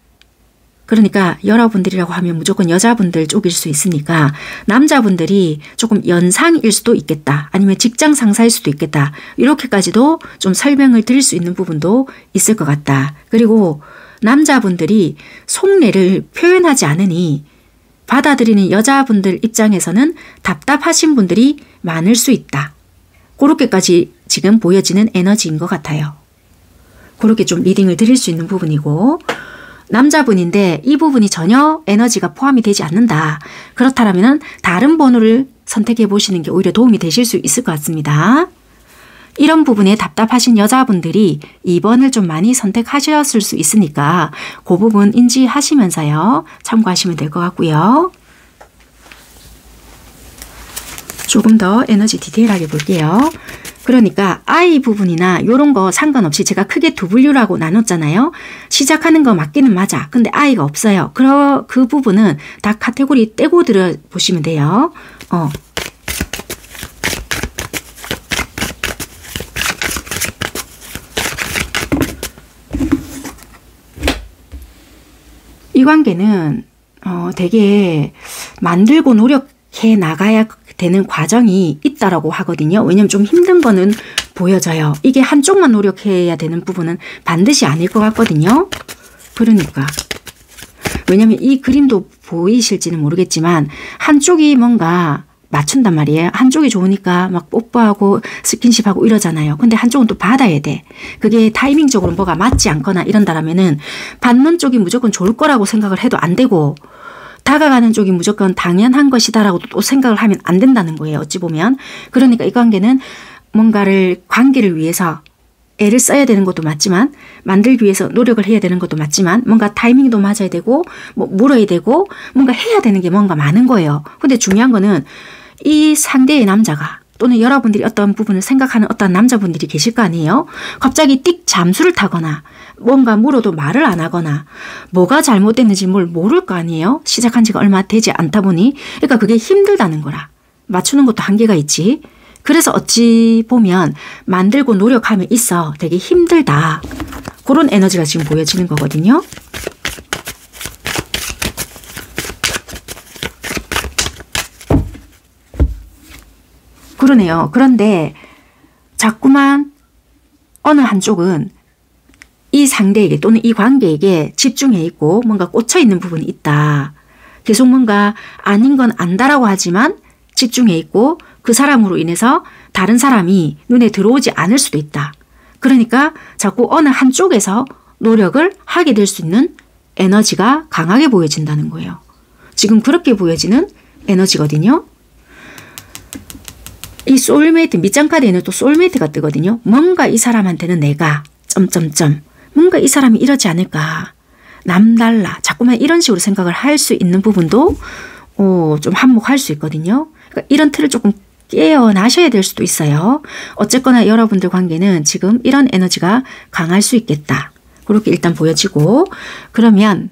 그러니까 여러분들이라고 하면 무조건 여자분들 쪽일 수 있으니까 남자분들이 조금 연상일 수도 있겠다. 아니면 직장 상사일 수도 있겠다. 이렇게까지도 좀 설명을 드릴 수 있는 부분도 있을 것 같다. 그리고 남자분들이 속내를 표현하지 않으니 받아들이는 여자분들 입장에서는 답답하신 분들이 많을 수 있다. 그렇게까지 지금 보여지는 에너지인 것 같아요. 그렇게 좀 리딩을 드릴 수 있는 부분이고 남자분인데 이 부분이 전혀 에너지가 포함이 되지 않는다. 그렇다면 다른 번호를 선택해 보시는 게 오히려 도움이 되실 수 있을 것 같습니다. 이런 부분에 답답하신 여자분들이 2번을 좀 많이 선택하셨을 수 있으니까 그 부분 인지하시면서요. 참고하시면 될 것 같고요. 조금 더 에너지 디테일하게 볼게요. 그러니까 I 부분이나 이런 거 상관없이 제가 크게 두 분류라고 나눴잖아요. 시작하는 거 맞기는 맞아. 근데 I가 없어요. 그 부분은 다 카테고리 떼고 들어보시면 돼요. 이 관계는 되게 만들고 노력해 나가야 되는 과정이 있다라고 하거든요. 왜냐면 좀 힘든 거는 보여져요. 이게 한쪽만 노력해야 되는 부분은 반드시 아닐 것 같거든요. 그러니까 왜냐면 이 그림도 보이실지는 모르겠지만 한쪽이 뭔가 맞춘단 말이에요. 한쪽이 좋으니까 막 뽀뽀하고 스킨십하고 이러잖아요. 근데 한쪽은 또 받아야 돼. 그게 타이밍적으로 뭐가 맞지 않거나 이런다라면은 받는 쪽이 무조건 좋을 거라고 생각을 해도 안 되고 다가가는 쪽이 무조건 당연한 것이다라고 또 생각을 하면 안 된다는 거예요. 어찌 보면. 그러니까 이 관계는 뭔가를 관계를 위해서 애를 써야 되는 것도 맞지만 만들기 위해서 노력을 해야 되는 것도 맞지만 뭔가 타이밍도 맞아야 되고 뭐 물어야 되고 뭔가 해야 되는 게 뭔가 많은 거예요. 근데 중요한 거는 이 상대의 남자가 또는 여러분들이 어떤 부분을 생각하는 어떤 남자분들이 계실 거 아니에요. 갑자기 띡 잠수를 타거나 뭔가 물어도 말을 안 하거나 뭐가 잘못됐는지 뭘 모를 거 아니에요. 시작한 지가 얼마 되지 않다 보니 그러니까 그게 힘들다는 거라. 맞추는 것도 한계가 있지. 그래서 어찌 보면 만들고 노력하면 있어 되게 힘들다. 그런 에너지가 지금 보여지는 거거든요. 그러네요. 그런데 자꾸만 어느 한쪽은 이 상대에게 또는 이 관계에게 집중해 있고 뭔가 꽂혀 있는 부분이 있다. 계속 뭔가 아닌 건 안다라고 하지만 집중해 있고 그 사람으로 인해서 다른 사람이 눈에 들어오지 않을 수도 있다. 그러니까 자꾸 어느 한쪽에서 노력을 하게 될 수 있는 에너지가 강하게 보여진다는 거예요. 지금 그렇게 보여지는 에너지거든요. 이 소울메이트 밑장 카드에는 또 소울메이트가 뜨거든요. 뭔가 이 사람한테는 내가 뭔가 이 사람이 이러지 않을까 남달라 자꾸만 이런 식으로 생각을 할 수 있는 부분도 좀 한몫할 수 있거든요. 그러니까 이런 틀을 조금 깨어나셔야 될 수도 있어요. 어쨌거나 여러분들 관계는 지금 이런 에너지가 강할 수 있겠다. 그렇게 일단 보여지고 그러면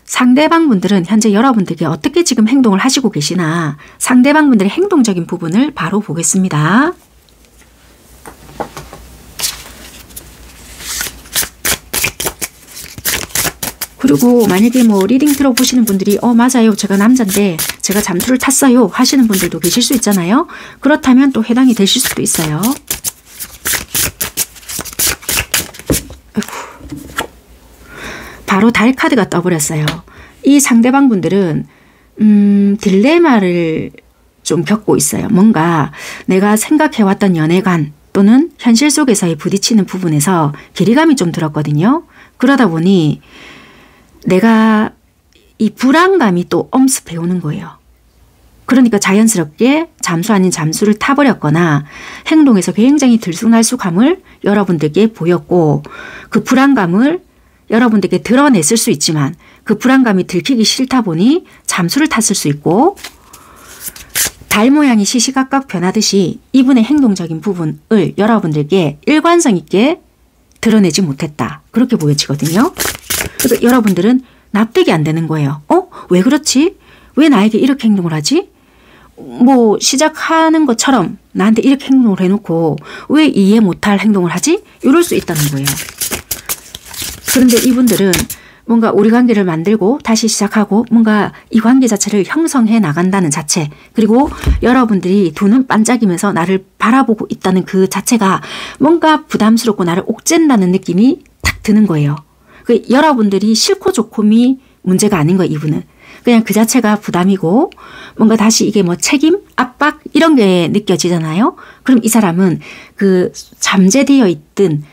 상대방 분들은 현재 여러분들께 어떻게 지금 행동을 하시고 계시나 상대방 분들의 행동적인 부분을 바로 보겠습니다. 그리고 만약에 뭐 리딩 들어보시는 분들이 맞아요. 제가 남자인데 제가 잠수를 탔어요 하시는 분들도 계실 수 있잖아요. 그렇다면 또 해당이 되실 수도 있어요. 아이고. 바로 달 카드가 떠버렸어요. 이 상대방 분들은 딜레마를 좀 겪고 있어요. 뭔가 내가 생각해왔던 연애관 또는 현실 속에서의 부딪히는 부분에서 괴리감이 좀 들었거든요. 그러다 보니 내가 이 불안감이 또 엄습해 오는 거예요. 그러니까 자연스럽게 잠수 아닌 잠수를 타버렸거나 행동에서 굉장히 들쑥날쑥함을 여러분들께 보였고 그 불안감을 여러분들께 드러냈을 수 있지만 그 불안감이 들키기 싫다 보니 잠수를 탔을 수 있고 달 모양이 시시각각 변하듯이 이분의 행동적인 부분을 여러분들께 일관성 있게 드러내지 못했다. 그렇게 보여지거든요. 그래서 여러분들은 납득이 안 되는 거예요. 왜 그렇지? 왜 나에게 이렇게 행동을 하지? 뭐 시작하는 것처럼 나한테 이렇게 행동을 해놓고 왜 이해 못할 행동을 하지? 이럴 수 있다는 거예요. 그런데 이분들은 뭔가 우리 관계를 만들고 다시 시작하고 뭔가 이 관계 자체를 형성해 나간다는 자체 그리고 여러분들이 두 눈 반짝이면서 나를 바라보고 있다는 그 자체가 뭔가 부담스럽고 나를 옥죄는다는 느낌이 탁 드는 거예요. 그 여러분들이 싫고 좋고미 문제가 아닌 거예요. 이분은. 그냥 그 자체가 부담이고 뭔가 다시 이게 뭐 책임, 압박 이런 게 느껴지잖아요. 그럼 이 사람은 그 잠재되어 있던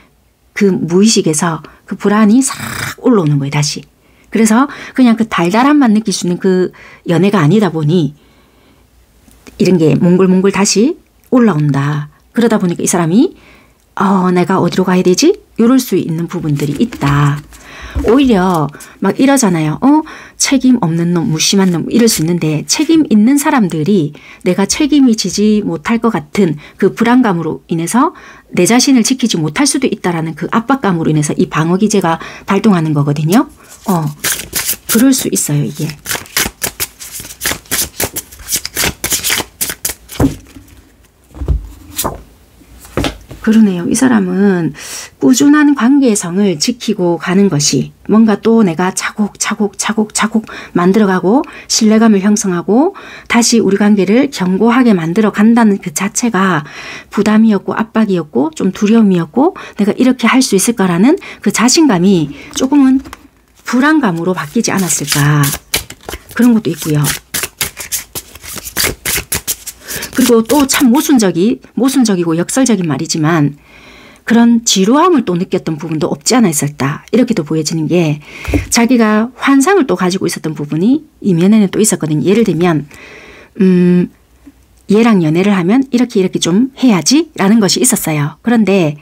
그 무의식에서 그 불안이 싹 올라오는 거예요. 다시. 그래서 그냥 그 달달함만 느낄 수 있는 그 연애가 아니다 보니 이런 게 몽글몽글 다시 올라온다. 그러다 보니까 이 사람이 내가 어디로 가야 되지? 이럴 수 있는 부분들이 있다. 오히려 막 이러잖아요. 책임 없는 놈, 무심한 놈 이럴 수 있는데 책임 있는 사람들이 내가 책임이 지지 못할 것 같은 그 불안감으로 인해서 내 자신을 지키지 못할 수도 있다라는 그 압박감으로 인해서 이 방어 기제가 발동하는 거거든요. 그럴 수 있어요, 이게. 그러네요. 이 사람은 꾸준한 관계성을 지키고 가는 것이 뭔가 또 내가 차곡차곡 만들어가고 신뢰감을 형성하고 다시 우리 관계를 견고하게 만들어 간다는 그 자체가 부담이었고 압박이었고 좀 두려움이었고 내가 이렇게 할 수 있을까라는 그 자신감이 조금은 불안감으로 바뀌지 않았을까 그런 것도 있고요. 그리고 또 참 모순적이고 역설적인 말이지만 그런 지루함을 또 느꼈던 부분도 없지 않아 있었다. 이렇게도 보여지는 게 자기가 환상을 또 가지고 있었던 부분이 이면에는 또 있었거든요. 예를 들면 얘랑 연애를 하면 이렇게 좀 해야지 라는 것이 있었어요. 그런데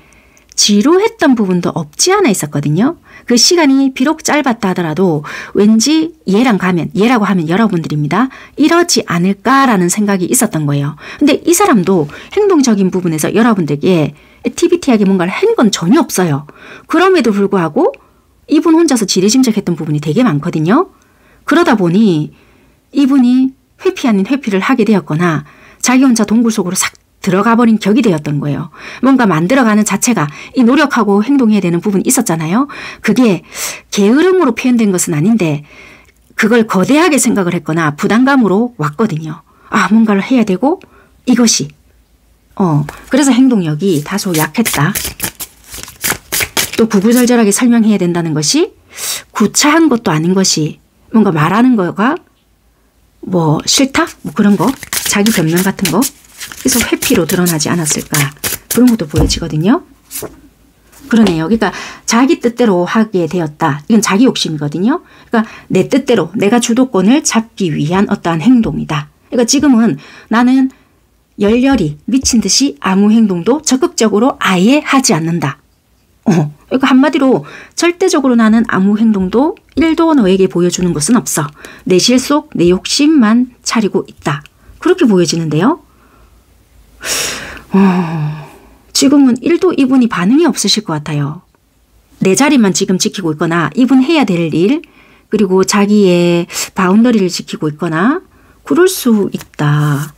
지루했던 부분도 없지 않아 있었거든요. 그 시간이 비록 짧았다 하더라도 왠지 얘라고 하면 여러분들입니다. 이러지 않을까라는 생각이 있었던 거예요. 근데 이 사람도 행동적인 부분에서 여러분들께 액티비티하게 뭔가를 한 건 전혀 없어요. 그럼에도 불구하고 이분 혼자서 지레짐작했던 부분이 되게 많거든요. 그러다 보니 이분이 회피 아닌 회피를 하게 되었거나 자기 혼자 동굴 속으로 싹 들어가 버린 격이 되었던 거예요. 뭔가 만들어가는 자체가 이 노력하고 행동해야 되는 부분이 있었잖아요. 그게 게으름으로 표현된 것은 아닌데 그걸 거대하게 생각을 했거나 부담감으로 왔거든요. 뭔가를 해야 되고 이것이 그래서 행동력이 다소 약했다. 또 구구절절하게 설명해야 된다는 것이 구차한 것도 아닌 것이 뭔가 말하는 거가 뭐 싫다? 뭐 그런 거 자기 변명 같은 거 그래서 회피로 드러나지 않았을까 그런 것도 보여지거든요. 그러네요. 그러니까 자기 뜻대로 하게 되었다. 이건 자기 욕심이거든요. 그러니까 내 뜻대로 내가 주도권을 잡기 위한 어떠한 행동이다. 그러니까 지금은 나는 열렬히 미친 듯이 아무 행동도 적극적으로 아예 하지 않는다. 그러니까 한마디로 절대적으로 나는 아무 행동도 1도 너에게 보여주는 것은 없어. 내 실속, 내 욕심만 차리고 있다. 그렇게 보여지는데요. 지금은 1도 이분이 반응이 없으실 것 같아요. 내 자리만 지금 지키고 있거나 이분 해야 될 일 그리고 자기의 바운더리를 지키고 있거나 그럴 수 있다.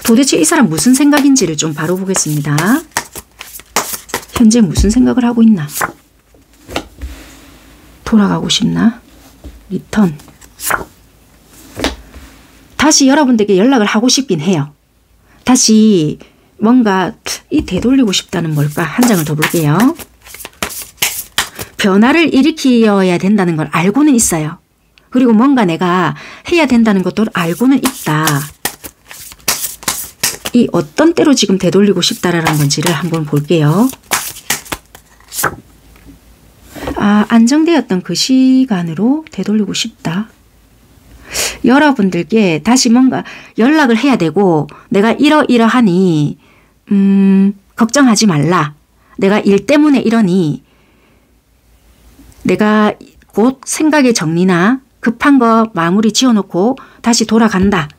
도대체 이 사람 무슨 생각인지를 좀 바로 보겠습니다. 현재 무슨 생각을 하고 있나? 돌아가고 싶나? 리턴. 다시 여러분들에게 연락을 하고 싶긴 해요. 다시 뭔가 이 되돌리고 싶다는 뭘까? 한 장을 더 볼게요. 변화를 일으켜야 된다는 걸 알고는 있어요. 그리고 뭔가 내가 해야 된다는 것도 알고는 있다. 이 어떤 때로 지금 되돌리고 싶다라는 건지를 한번 볼게요. 안정되었던 그 시간으로 되돌리고 싶다. 여러분들께 다시 뭔가 연락을 해야 되고 내가 이러이러하니 걱정하지 말라. 내가 일 때문에 이러니 내가 곧 생각의 정리나 급한 거 마무리 지어놓고 다시 돌아간다.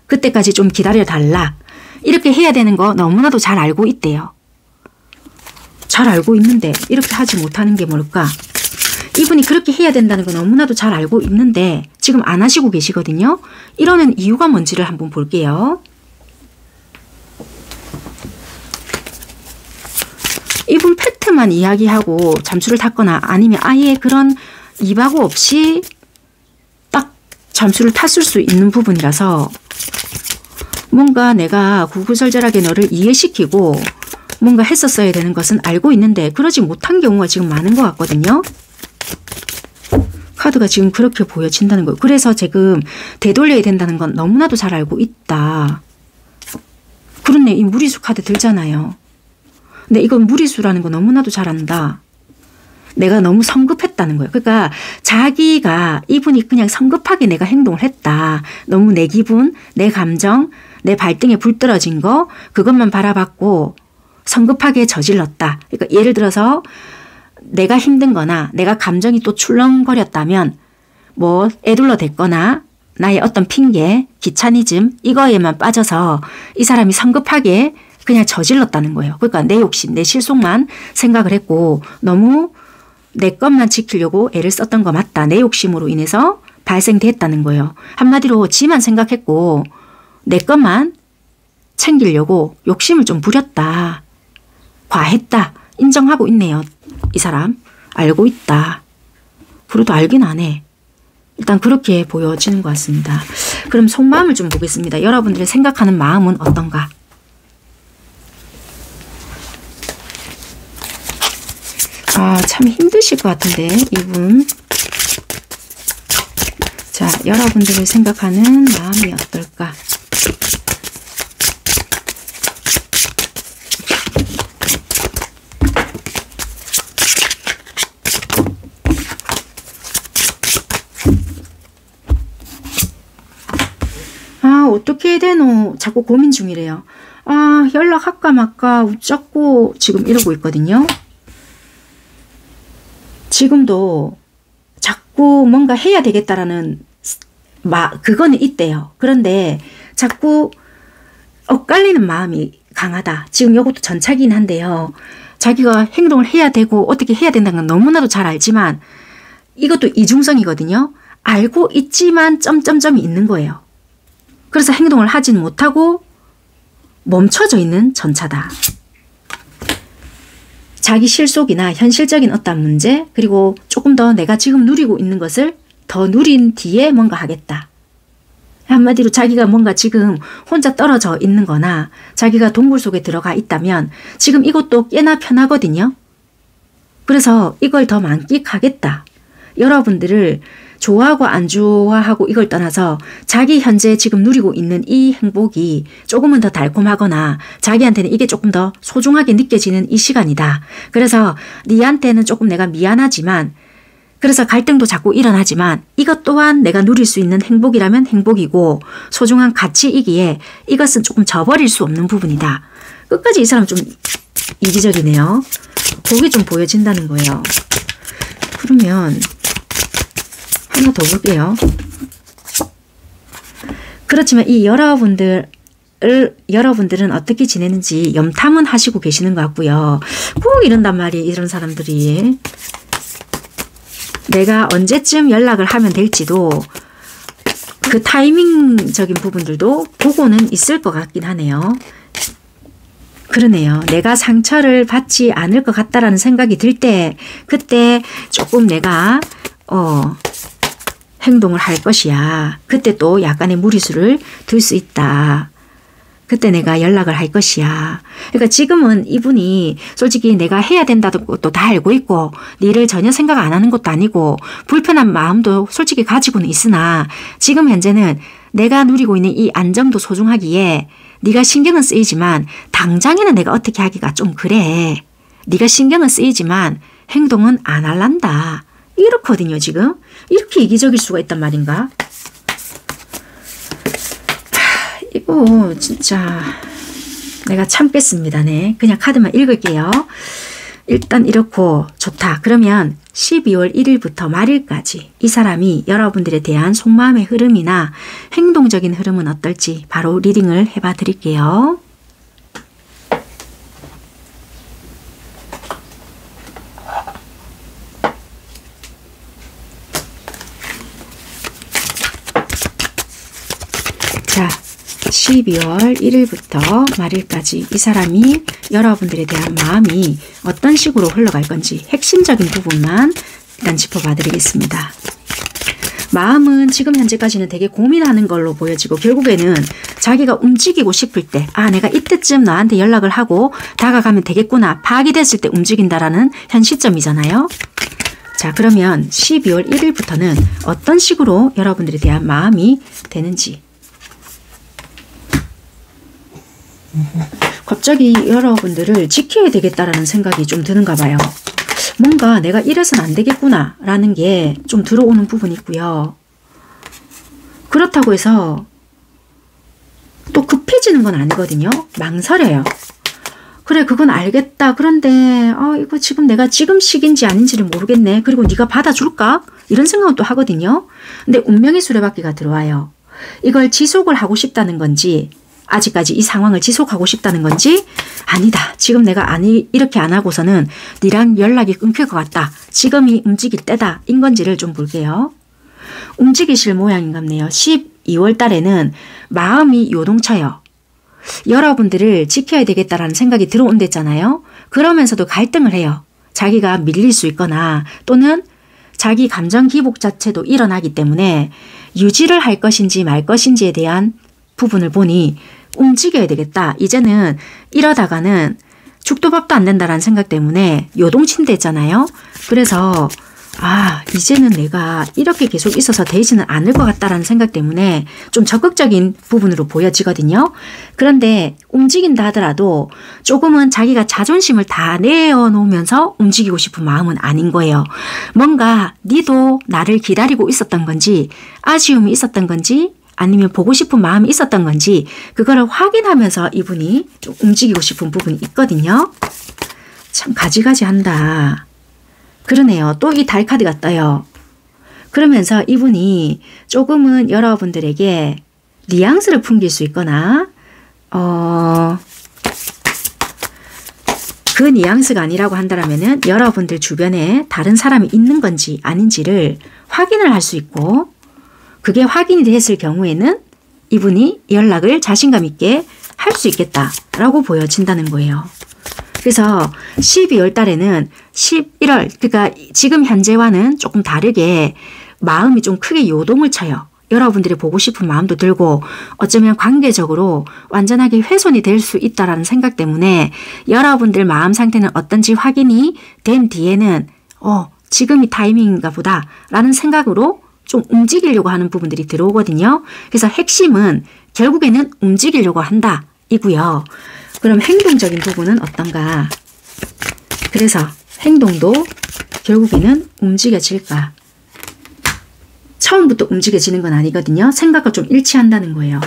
그때까지 좀 기다려달라. 이렇게 해야 되는 거 너무나도 잘 알고 있대요. 잘 알고 있는데 이렇게 하지 못하는 게 뭘까? 이분이 그렇게 해야 된다는 거 너무나도 잘 알고 있는데 지금 안 하시고 계시거든요. 이러는 이유가 뭔지를 한번 볼게요. 이분 팩트만 이야기하고 잠수를 탔거나 아니면 아예 그런 이바고 없이 딱 잠수를 탔을 수 있는 부분이라서 뭔가 내가 구구절절하게 너를 이해시키고 뭔가 했었어야 되는 것은 알고 있는데 그러지 못한 경우가 지금 많은 것 같거든요. 카드가 지금 그렇게 보여진다는 거예요. 그래서 지금 되돌려야 된다는 건 너무나도 잘 알고 있다. 그렇네. 이 무리수 카드 들잖아요. 근데 이건 무리수라는 거 너무나도 잘 안다. 내가 너무 성급했다는 거예요. 그러니까 자기가 이분이 그냥 성급하게 내가 행동을 했다. 너무 내 기분, 내 감정, 내 발등에 불 떨어진 거 그것만 바라봤고 성급하게 저질렀다. 그러니까 예를 들어서 내가 힘든 거나 내가 감정이 또 출렁거렸다면 뭐 애둘러 댔거나 나의 어떤 핑계, 귀차니즘 이거에만 빠져서 이 사람이 성급하게 그냥 저질렀다는 거예요. 그러니까 내 욕심, 내 실속만 생각을 했고 너무 내 것만 지키려고 애를 썼던 거 맞다. 내 욕심으로 인해서 발생됐다는 거예요. 한마디로 지만 생각했고 내 것만 챙기려고 욕심을 좀 부렸다. 과했다. 인정하고 있네요. 이 사람 알고 있다. 그래도 알긴 안 해. 일단 그렇게 보여지는 것 같습니다. 그럼 속마음을 좀 보겠습니다. 여러분들의 생각하는 마음은 어떤가? 아, 참 힘드실 것 같은데 이분. 자, 여러분들이 생각하는 마음이 어떨까? 아, 어떻게 해야 되노? 자꾸 고민 중이래요. 아, 연락할까 말까 웃자고 지금 이러고 있거든요. 지금도 자꾸 뭔가 해야 되겠다라는 그거는 있대요. 그런데 자꾸 엇갈리는 마음이 강하다. 지금 이것도 전차긴 한데요. 자기가 행동을 해야 되고 어떻게 해야 된다는 건 너무나도 잘 알지만 이것도 이중성이거든요. 알고 있지만 점점점이 있는 거예요. 그래서 행동을 하진 못하고 멈춰져 있는 전차다. 자기 실속이나 현실적인 어떤 문제 그리고 조금 더 내가 지금 누리고 있는 것을 더 누린 뒤에 뭔가 하겠다. 한마디로 자기가 뭔가 지금 혼자 떨어져 있는 거나 자기가 동굴 속에 들어가 있다면 지금 이것도 꽤나 편하거든요. 그래서 이걸 더 만끽하겠다. 여러분들을 좋아하고 안 좋아하고 이걸 떠나서 자기 현재 지금 누리고 있는 이 행복이 조금은 더 달콤하거나 자기한테는 이게 조금 더 소중하게 느껴지는 이 시간이다. 그래서 니한테는 조금 내가 미안하지만 그래서 갈등도 자꾸 일어나지만 이것 또한 내가 누릴 수 있는 행복이라면 행복이고 소중한 가치이기에 이것은 조금 저버릴 수 없는 부분이다. 끝까지 이 사람 좀 이기적이네요. 그게 좀 보여진다는 거예요. 그러면 하나 더 볼게요. 그렇지만 이 여러분들은 어떻게 지내는지 염탐은 하시고 계시는 것 같고요. 꼭 이런단 말이에요. 이런 사람들이. 내가 언제쯤 연락을 하면 될지도 그 타이밍적인 부분들도 보고는 있을 것 같긴 하네요. 그러네요. 내가 상처를 받지 않을 것 같다라는 생각이 들 때 그때 조금 내가 행동을 할 것이야. 그때 또 약간의 무리수를 둘 수 있다. 그때 내가 연락을 할 것이야. 그러니까 지금은 이분이 솔직히 내가 해야 된다는 것도 다 알고 있고 니를 전혀 생각 안 하는 것도 아니고 불편한 마음도 솔직히 가지고는 있으나 지금 현재는 내가 누리고 있는 이 안정도 소중하기에 네가 신경은 쓰이지만 당장에는 내가 어떻게 하기가 좀 그래. 네가 신경은 쓰이지만 행동은 안 할란다. 이렇거든요. 지금 이렇게 이기적일 수가 있단 말인가. 이거 진짜 내가 참겠습니다. 네, 그냥 카드만 읽을게요. 일단 이렇고 좋다. 그러면 12월 1일부터 말일까지 이 사람이 여러분들에 대한 속마음의 흐름이나 행동적인 흐름은 어떨지 바로 리딩을 해봐 드릴게요. 자, 12월 1일부터 말일까지 이 사람이 여러분들에 대한 마음이 어떤 식으로 흘러갈 건지 핵심적인 부분만 일단 짚어봐 드리겠습니다. 마음은 지금 현재까지는 되게 고민하는 걸로 보여지고 결국에는 자기가 움직이고 싶을 때 아 내가 이때쯤 너한테 연락을 하고 다가가면 되겠구나 파악이 됐을 때 움직인다라는 현 시점이잖아요. 자, 그러면 12월 1일부터는 어떤 식으로 여러분들에 대한 마음이 되는지 갑자기 여러분들을 지켜야 되겠다라는 생각이 좀 드는가 봐요. 뭔가 내가 이래서는 안 되겠구나 라는 게 좀 들어오는 부분이 있고요. 그렇다고 해서 또 급해지는 건 아니거든요. 망설여요. 그래 그건 알겠다. 그런데 이거 지금 내가 지금 시기인지 아닌지를 모르겠네. 그리고 네가 받아줄까? 이런 생각은 또 하거든요. 근데 운명의 수레바퀴가 들어와요. 이걸 지속을 하고 싶다는 건지 아직까지 이 상황을 지속하고 싶다는 건지 아니다. 지금 내가 이렇게 안 하고서는 니랑 연락이 끊길 것 같다. 지금이 움직일 때다. 인 건지를 좀 볼게요. 움직이실 모양인갑네요. 12월 달에는 마음이 요동쳐요. 여러분들을 지켜야 되겠다라는 생각이 들어온댔잖아요. 그러면서도 갈등을 해요. 자기가 밀릴 수 있거나 또는 자기 감정 기복 자체도 일어나기 때문에 유지를 할 것인지 말 것인지에 대한 부분을 보니 움직여야 되겠다. 이제는 이러다가는 죽도 밥도 안 된다라는 생각 때문에 요동친댔잖아요. 그래서 이제는 내가 이렇게 계속 있어서 되지는 않을 것 같다라는 생각 때문에 좀 적극적인 부분으로 보여지거든요. 그런데 움직인다 하더라도 조금은 자기가 자존심을 다 내어놓으면서 움직이고 싶은 마음은 아닌 거예요. 뭔가 니도 나를 기다리고 있었던 건지 아쉬움이 있었던 건지 아니면 보고 싶은 마음이 있었던 건지 그거를 확인하면서 이분이 좀 움직이고 싶은 부분이 있거든요. 참 가지가지 한다. 그러네요. 또 이 달 카드가 떠요. 그러면서 이분이 조금은 여러분들에게 뉘앙스를 풍길 수 있거나 그 뉘앙스가 아니라고 한다면은 여러분들 주변에 다른 사람이 있는 건지 아닌지를 확인을 할 수 있고 그게 확인이 됐을 경우에는 이분이 연락을 자신감 있게 할 수 있겠다라고 보여진다는 거예요. 그래서 12월 달에는 11월 그러니까 지금 현재와는 조금 다르게 마음이 좀 크게 요동을 쳐요. 여러분들이 보고 싶은 마음도 들고 어쩌면 관계적으로 완전하게 훼손이 될 수 있다라는 생각 때문에 여러분들 마음 상태는 어떤지 확인이 된 뒤에는 지금이 타이밍인가 보다 라는 생각으로 좀 움직이려고 하는 부분들이 들어오거든요. 그래서 핵심은 결국에는 움직이려고 한다 이고요. 그럼 행동적인 부분은 어떤가? 그래서 행동도 결국에는 움직여질까? 처음부터 움직여지는 건 아니거든요. 생각과 좀 일치한다는 거예요.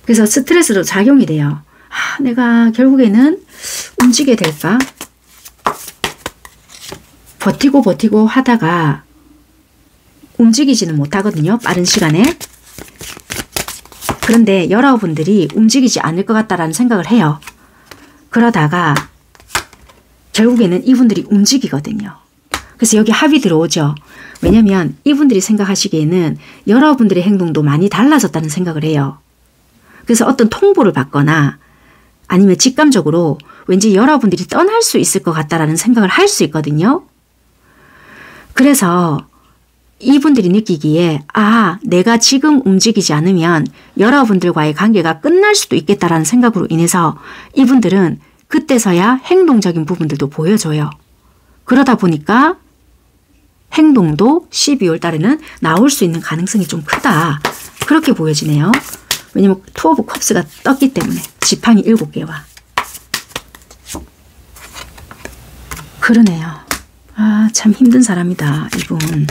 그래서 스트레스로 작용이 돼요. 내가 결국에는 움직여야 될까? 버티고 하다가 움직이지는 못하거든요. 빠른 시간에. 그런데 여러분들이 움직이지 않을 것 같다라는 생각을 해요. 그러다가 결국에는 이분들이 움직이거든요. 그래서 여기 합이 들어오죠. 왜냐면 이분들이 생각하시기에는 여러분들의 행동도 많이 달라졌다는 생각을 해요. 그래서 어떤 통보를 받거나 아니면 직감적으로 왠지 여러분들이 떠날 수 있을 것 같다라는 생각을 할 수 있거든요. 그래서 이분들이 느끼기에 내가 지금 움직이지 않으면 여러분들과의 관계가 끝날 수도 있겠다라는 생각으로 인해서 이분들은 그때서야 행동적인 부분들도 보여줘요. 그러다 보니까 행동도 12월 달에는 나올 수 있는 가능성이 좀 크다. 그렇게 보여지네요. 왜냐면 투 오브 컵스가 떴기 때문에 지팡이 7개와 그러네요. 참 힘든 사람이다 이분.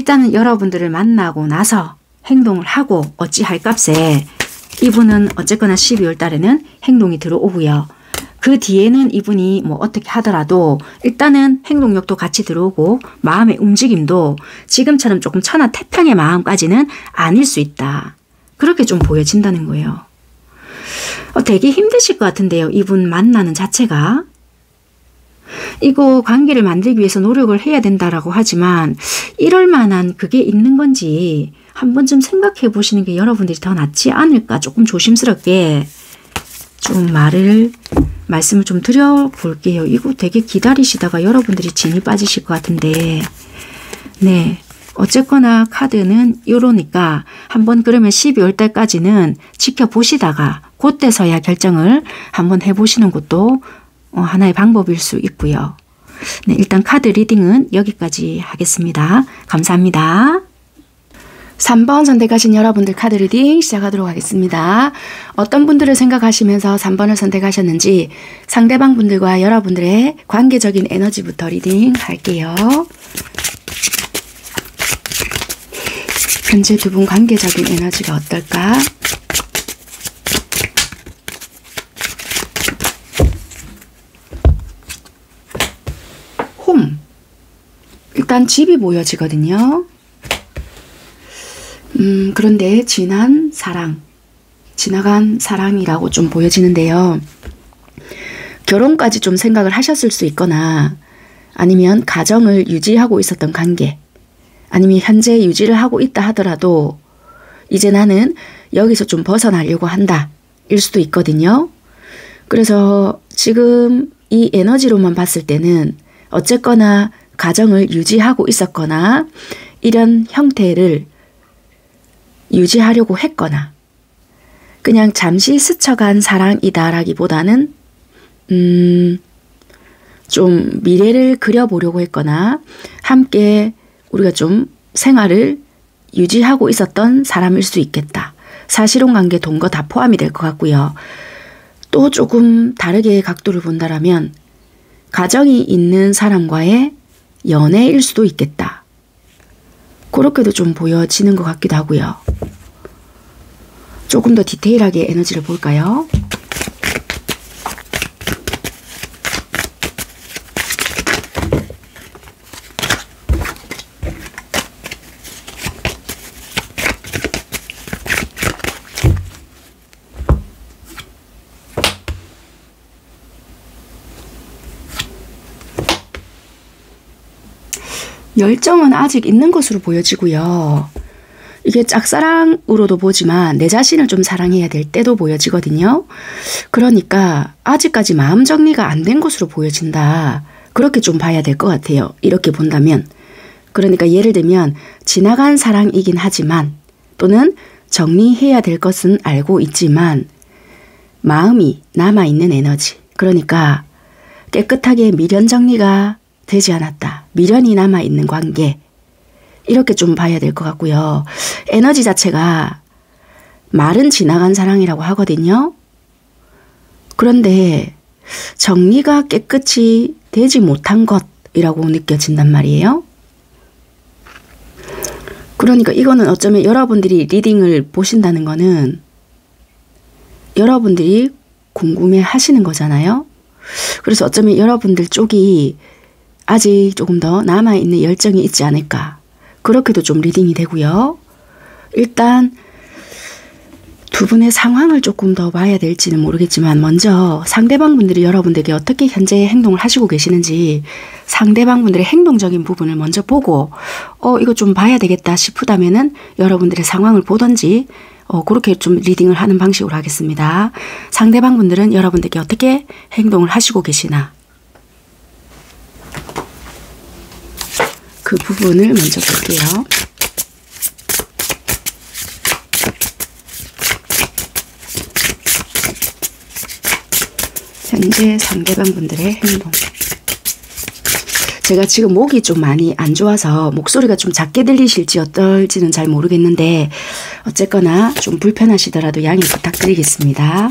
일단은 여러분들을 만나고 나서 행동을 하고 어찌할 값에 이분은 어쨌거나 12월 달에는 행동이 들어오고요. 그 뒤에는 이분이 뭐 어떻게 하더라도 일단은 행동력도 같이 들어오고 마음의 움직임도 지금처럼 조금 천하태평의 마음까지는 아닐 수 있다. 그렇게 좀 보여진다는 거예요. 되게 힘드실 것 같은데요. 이분 만나는 자체가. 이거 관계를 만들기 위해서 노력을 해야 된다라고 하지만 이럴 만한 그게 있는 건지 한 번쯤 생각해 보시는 게 여러분들이 더 낫지 않을까 조금 조심스럽게 좀 말씀을 좀 드려볼게요. 이거 되게 기다리시다가 여러분들이 진이 빠지실 것 같은데 네. 어쨌거나 카드는 요러니까 한번 그러면 12월 달까지는 지켜보시다가 그때서야 결정을 한번 해보시는 것도 하나의 방법일 수 있고요. 네, 일단 카드 리딩은 여기까지 하겠습니다. 감사합니다. 3번 선택하신 여러분들 카드 리딩 시작하도록 하겠습니다. 어떤 분들을 생각하시면서 3번을 선택하셨는지 상대방 분들과 여러분들의 관계적인 에너지부터 리딩 할게요. 현재 두 분 관계적인 에너지가 어떨까? 홈. 일단 집이 보여지거든요. 그런데 지난 사랑, 지나간 사랑이라고 좀 보여지는데요. 결혼까지 좀 생각을 하셨을 수 있거나 아니면 가정을 유지하고 있었던 관계, 아니면 현재 유지를 하고 있다 하더라도 이제 나는 여기서 좀 벗어나려고 한다 일 수도 있거든요. 그래서 지금 이 에너지로만 봤을 때는 어쨌거나 가정을 유지하고 있었거나 이런 형태를 유지하려고 했거나 그냥 잠시 스쳐간 사랑이다라기보다는 좀 미래를 그려보려고 했거나 함께 우리가 좀 생활을 유지하고 있었던 사람일 수 있겠다. 사실혼 관계 동거 다 포함이 될 것 같고요. 또 조금 다르게 각도를 본다라면 가정이 있는 사람과의 연애일 수도 있겠다. 그렇게도 좀 보여지는 것 같기도 하고요. 조금 더 디테일하게 에너지를 볼까요? 열정은 아직 있는 것으로 보여지고요. 이게 짝사랑으로도 보지만 내 자신을 좀 사랑해야 될 때도 보여지거든요. 그러니까 아직까지 마음 정리가 안 된 것으로 보여진다. 그렇게 좀 봐야 될 것 같아요. 이렇게 본다면. 그러니까 예를 들면 지나간 사랑이긴 하지만 또는 정리해야 될 것은 알고 있지만 마음이 남아있는 에너지. 그러니까 깨끗하게 미련 정리가 되지 않았다. 미련이 남아있는 관계. 이렇게 좀 봐야 될 것 같고요. 에너지 자체가 말은 지나간 사랑이라고 하거든요. 그런데 정리가 깨끗이 되지 못한 것이라고 느껴진단 말이에요. 그러니까 이거는 어쩌면 여러분들이 리딩을 보신다는 거는 여러분들이 궁금해 하시는 거잖아요. 그래서 어쩌면 여러분들 쪽이 아직 조금 더 남아있는 열정이 있지 않을까. 그렇게도 좀 리딩이 되고요. 일단 두 분의 상황을 조금 더 봐야 될지는 모르겠지만 먼저 상대방 분들이 여러분들에게 어떻게 현재 행동을 하시고 계시는지 상대방 분들의 행동적인 부분을 먼저 보고 이거 좀 봐야 되겠다 싶다면은 여러분들의 상황을 보던지 그렇게 좀 리딩을 하는 방식으로 하겠습니다. 상대방 분들은 여러분들에게 어떻게 행동을 하시고 계시나 그 부분을 먼저 볼게요. 현재 상대방 분들의 행동. 제가 지금 목이 좀 많이 안 좋아서 목소리가 좀 작게 들리실지 어떨지는 잘 모르겠는데 어쨌거나 좀 불편하시더라도 양해 부탁드리겠습니다.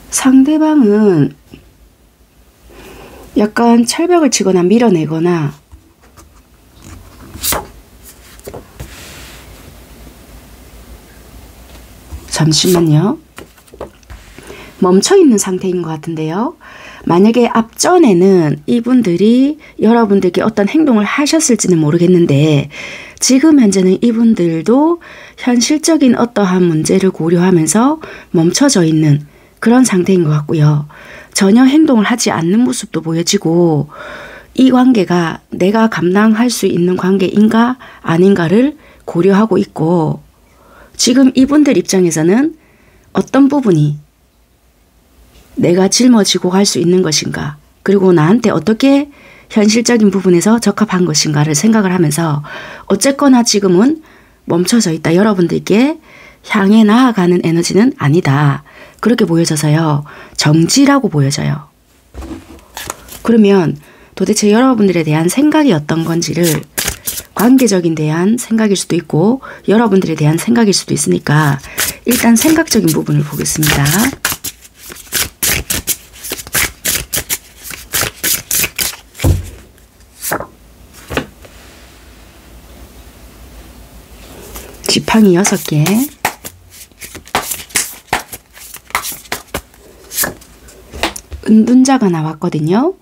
상대방은 약간 철벽을 치거나 밀어내거나 잠시만요. 멈춰있는 상태인 것 같은데요. 만약에 앞전에는 이분들이 여러분들께 어떤 행동을 하셨을지는 모르겠는데 지금 현재는 이분들도 현실적인 어떠한 문제를 고려하면서 멈춰져 있는 그런 상태인 것 같고요. 전혀 행동을 하지 않는 모습도 보여지고 이 관계가 내가 감당할 수 있는 관계인가 아닌가를 고려하고 있고 지금 이분들 입장에서는 어떤 부분이 내가 짊어지고 갈 수 있는 것인가 그리고 나한테 어떻게 현실적인 부분에서 적합한 것인가를 생각을 하면서 어쨌거나 지금은 멈춰져 있다. 여러분들께 향해 나아가는 에너지는 아니다. 그렇게 보여져서요. 정지라고 보여져요. 그러면 도대체 여러분들에 대한 생각이 어떤 건지를 관계적인 대한 생각일 수도 있고 여러분들에 대한 생각일 수도 있으니까 일단 생각적인 부분을 보겠습니다. 지팡이 6개, 은둔자가 나왔거든요.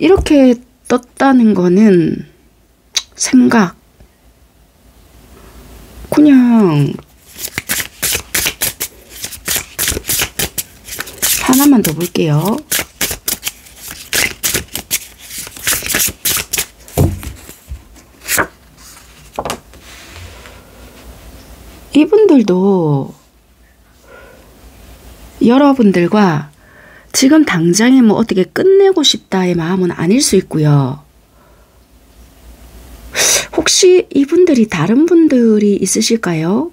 이렇게 떴다는 거는 생각, 그냥 하나만 더 볼게요. 이분들도 여러분들과 지금 당장에 뭐 어떻게 끝내고 싶다의 마음은 아닐 수 있고요. 혹시 이분들이 다른 분들이 있으실까요?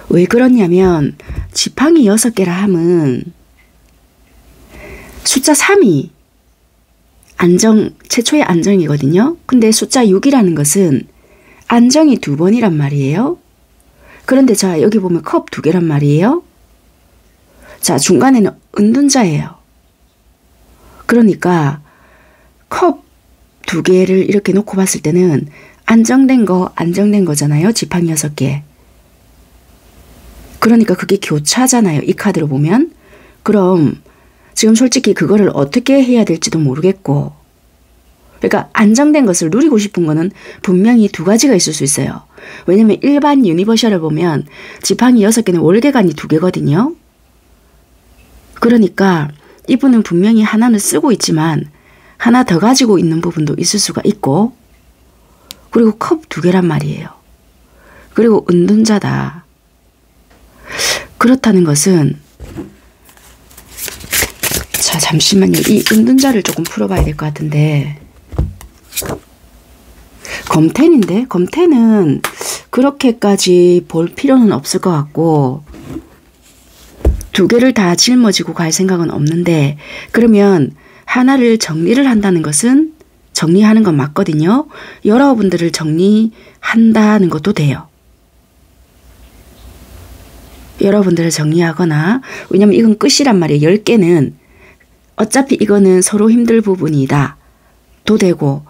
왜 그러냐면 지팡이 6개라 함은 숫자 3이 최초의 안정이거든요. 근데 숫자 6이라는 것은 안정이 2번이란 말이에요. 그런데 자 여기 보면 컵 2개란 말이에요. 자 중간에는 은둔자예요. 그러니까 컵 2개를 이렇게 놓고 봤을 때는 안정된 거잖아요. 지팡이 6개. 그러니까 그게 교차잖아요. 이 카드로 보면. 그럼 지금 솔직히 그거를 어떻게 해야 될지도 모르겠고 그러니까 안정된 것을 누리고 싶은 거는 분명히 2가지가 있을 수 있어요. 왜냐면 일반 유니버셜을 보면 지팡이 6개는 월계관이 2개거든요. 그러니까 이분은 분명히 하나는 쓰고 있지만 하나 더 가지고 있는 부분도 있을 수가 있고 그리고 컵 2개란 말이에요. 그리고 은둔자다. 그렇다는 것은 자 잠시만요. 이 은둔자를 조금 풀어봐야 될 것 같은데 검텐인데 검텐은 그렇게까지 볼 필요는 없을 것 같고 2개를 다 짊어지고 갈 생각은 없는데 그러면 하나를 정리를 한다는 것은 정리하는 건 맞거든요. 여러분들을 정리한다는 것도 돼요. 여러분들을 정리하거나 왜냐면 이건 끝이란 말이에요. 10개는 어차피 이거는 서로 힘들 부분이다. 도 되고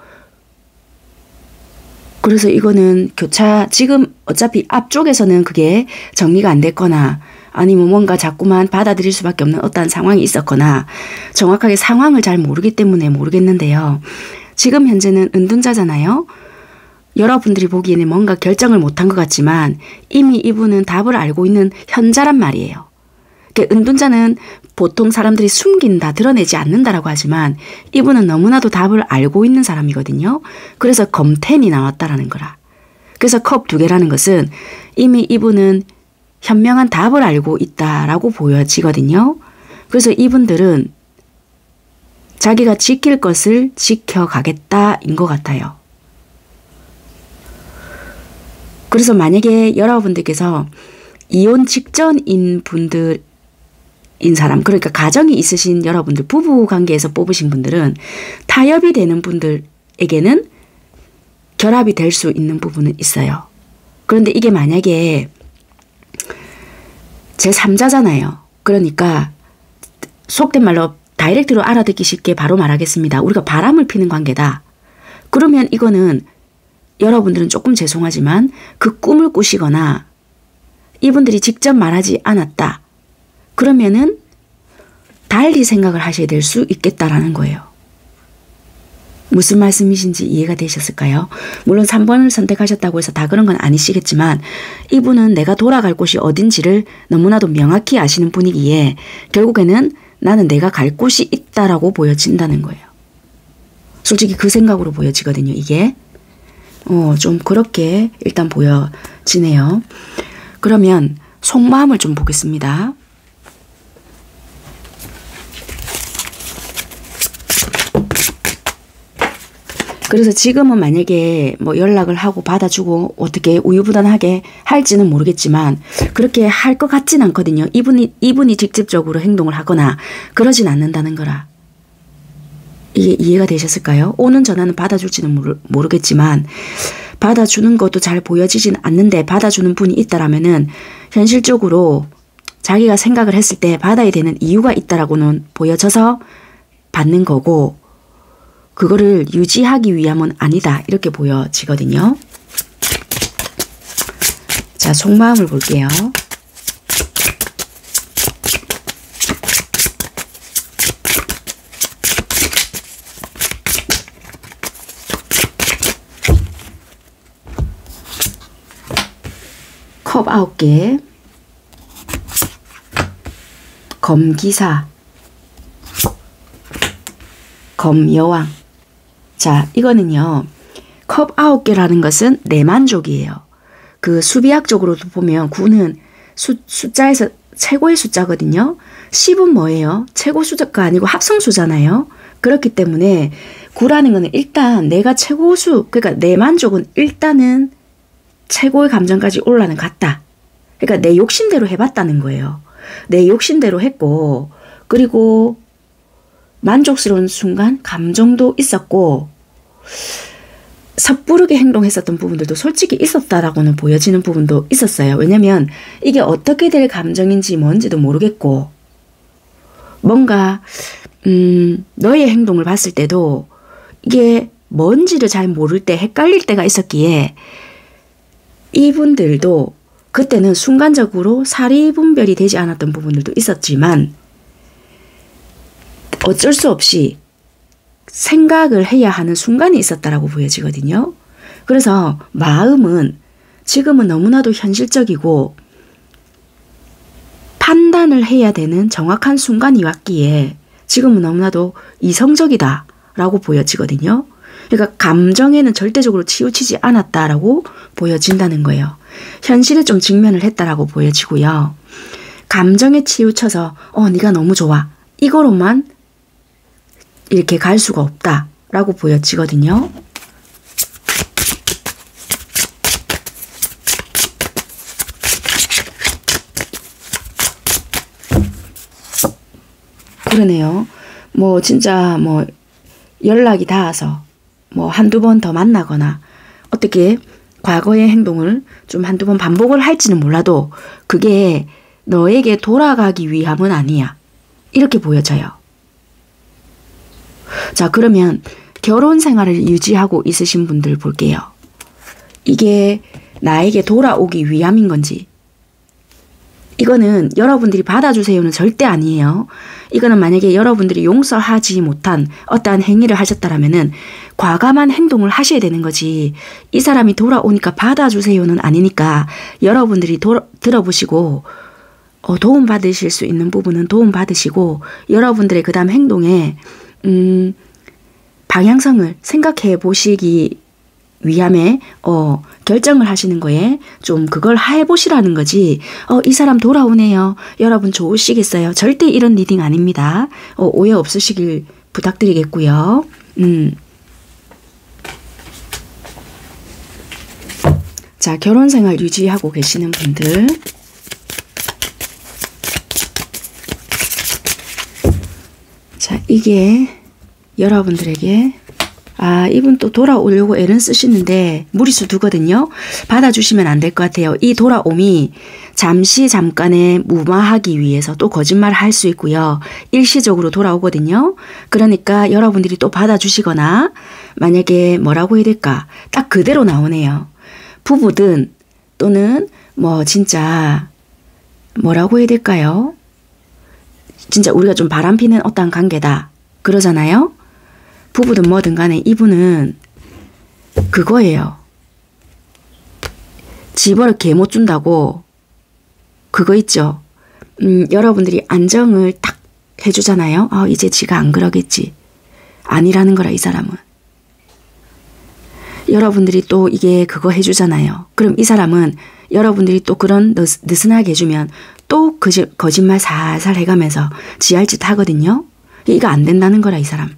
그래서 이거는 교차 지금 어차피 앞쪽에서는 그게 정리가 안 됐거나 아니면 뭔가 자꾸만 받아들일 수밖에 없는 어떠한 상황이 있었거나 정확하게 상황을 잘 모르기 때문에 모르겠는데요. 지금 현재는 은둔자잖아요. 여러분들이 보기에는 뭔가 결정을 못한 것 같지만 이미 이분은 답을 알고 있는 현자란 말이에요. 그러니까 은둔자는 보통 사람들이 숨긴다, 드러내지 않는다라고 하지만 이분은 너무나도 답을 알고 있는 사람이거든요. 그래서 검텐이 나왔다라는 거라. 그래서 컵 2개라는 것은 이미 이분은 현명한 답을 알고 있다라고 보여지거든요. 그래서 이분들은 자기가 지킬 것을 지켜가겠다인 것 같아요. 그래서 만약에 여러분들께서 이혼 직전인 분들인 사람, 그러니까 가정이 있으신 여러분들, 부부 관계에서 뽑으신 분들은 타협이 되는 분들에게는 결합이 될 수 있는 부분은 있어요. 그런데 이게 만약에 제3자잖아요. 그러니까 속된 말로 다이렉트로 알아듣기 쉽게 바로 말하겠습니다. 우리가 바람을 피는 관계다. 그러면 이거는 여러분들은 조금 죄송하지만 그 꿈을 꾸시거나 이분들이 직접 말하지 않았다. 그러면은 달리 생각을 하셔야 될 수 있겠다라는 거예요. 무슨 말씀이신지 이해가 되셨을까요? 물론 3번을 선택하셨다고 해서 다 그런 건 아니시겠지만 이분은 내가 돌아갈 곳이 어딘지를 너무나도 명확히 아시는 분이기에 결국에는 나는 내가 갈 곳이 있다라고 보여진다는 거예요. 솔직히 그 생각으로 보여지거든요. 이게 좀 그렇게 일단 보여지네요. 그러면 속마음을 좀 보겠습니다. 그래서 지금은 만약에 뭐 연락을 하고 받아주고 어떻게 우유부단하게 할지는 모르겠지만 그렇게 할 것 같진 않거든요. 이분이 직접적으로 행동을 하거나 그러진 않는다는 거라. 이게 이해가 되셨을까요? 오는 전화는 받아줄지는 모르겠지만 받아주는 것도 잘 보여지진 않는데 받아주는 분이 있다라면은 현실적으로 자기가 생각을 했을 때 받아야 되는 이유가 있다라고는 보여져서 받는 거고 그거를 유지하기 위함은 아니다. 이렇게 보여지거든요. 자, 속마음을 볼게요. 컵 9개, 검기사, 검여왕. 자, 이거는요. 컵 9개라는 것은 내 만족이에요. 그 수비학적으로도 보면 9는 숫자에서 최고의 숫자거든요. 10은 뭐예요? 최고 숫자가 아니고 합성수잖아요. 그렇기 때문에 9라는 거는 일단 내가 최고수, 그러니까 내 만족은 일단은 최고의 감정까지 올라는 갔다. 그러니까 내 욕심대로 해봤다는 거예요. 내 욕심대로 했고 그리고 만족스러운 순간 감정도 있었고 섣부르게 행동했었던 부분들도 솔직히 있었다라고는 보여지는 부분도 있었어요. 왜냐면 이게 어떻게 될 감정인지 뭔지도 모르겠고 뭔가 너의 행동을 봤을 때도 이게 뭔지를 잘 모를 때 헷갈릴 때가 있었기에 이분들도 그때는 순간적으로 사리분별이 되지 않았던 부분들도 있었지만 어쩔 수 없이 생각을 해야 하는 순간이 있었다라고 보여지거든요. 그래서 마음은 지금은 너무나도 현실적이고 판단을 해야 되는 정확한 순간이 왔기에 지금은 너무나도 이성적이다라고 보여지거든요. 그러니까 감정에는 절대적으로 치우치지 않았다라고 보여진다는 거예요. 현실에 좀 직면을 했다라고 보여지고요. 감정에 치우쳐서 네가 너무 좋아. 이거로만 이렇게 갈 수가 없다라고 보여지거든요. 그러네요. 뭐 진짜 뭐 연락이 닿아서 뭐 한두 번 더 만나거나 어떻게 과거의 행동을 좀 한두 번 반복을 할지는 몰라도 그게 너에게 돌아가기 위함은 아니야. 이렇게 보여져요. 자, 그러면 결혼 생활을 유지하고 있으신 분들 볼게요. 이게 나에게 돌아오기 위함인 건지 이거는 여러분들이 받아주세요는 절대 아니에요. 이거는 만약에 여러분들이 용서하지 못한 어떠한 행위를 하셨다라면은 과감한 행동을 하셔야 되는 거지 이 사람이 돌아오니까 받아주세요는 아니니까 여러분들이 들어보시고 도움 받으실 수 있는 부분은 도움 받으시고 여러분들의 그 다음 행동에 방향성을 생각해 보시기 위함에 결정을 하시는 거에 좀 그걸 해보시라는 거지 이 사람 돌아오네요. 여러분 좋으시겠어요? 절대 이런 리딩 아닙니다. 오해 없으시길 부탁드리겠고요. 자, 결혼생활 유지하고 계시는 분들 자, 이게 여러분들에게 아, 이분 또 돌아오려고 애는 쓰시는데 무리수 두거든요. 받아주시면 안 될 것 같아요. 이 돌아옴이 잠깐의 무마하기 위해서 또 거짓말을 할 수 있고요. 일시적으로 돌아오거든요. 그러니까 여러분들이 또 받아주시거나 만약에 뭐라고 해야 될까? 딱 그대로 나오네요. 부부든 또는 뭐 진짜 뭐라고 해야 될까요? 진짜 우리가 좀 바람피는 어떠한 관계다. 그러잖아요. 부부든 뭐든 간에 이분은 그거예요. 집을 개 못 준다고 그거 있죠. 여러분들이 안정을 딱 해주잖아요. 이제 지가 안 그러겠지. 아니라는 거라 이 사람은. 여러분들이 또 이게 그거 해주잖아요. 그럼 이 사람은 여러분들이 또 그런 느슨하게 해주면 또 거짓말 살살 해가면서 지할 짓 하거든요. 이거 안 된다는 거라 이 사람.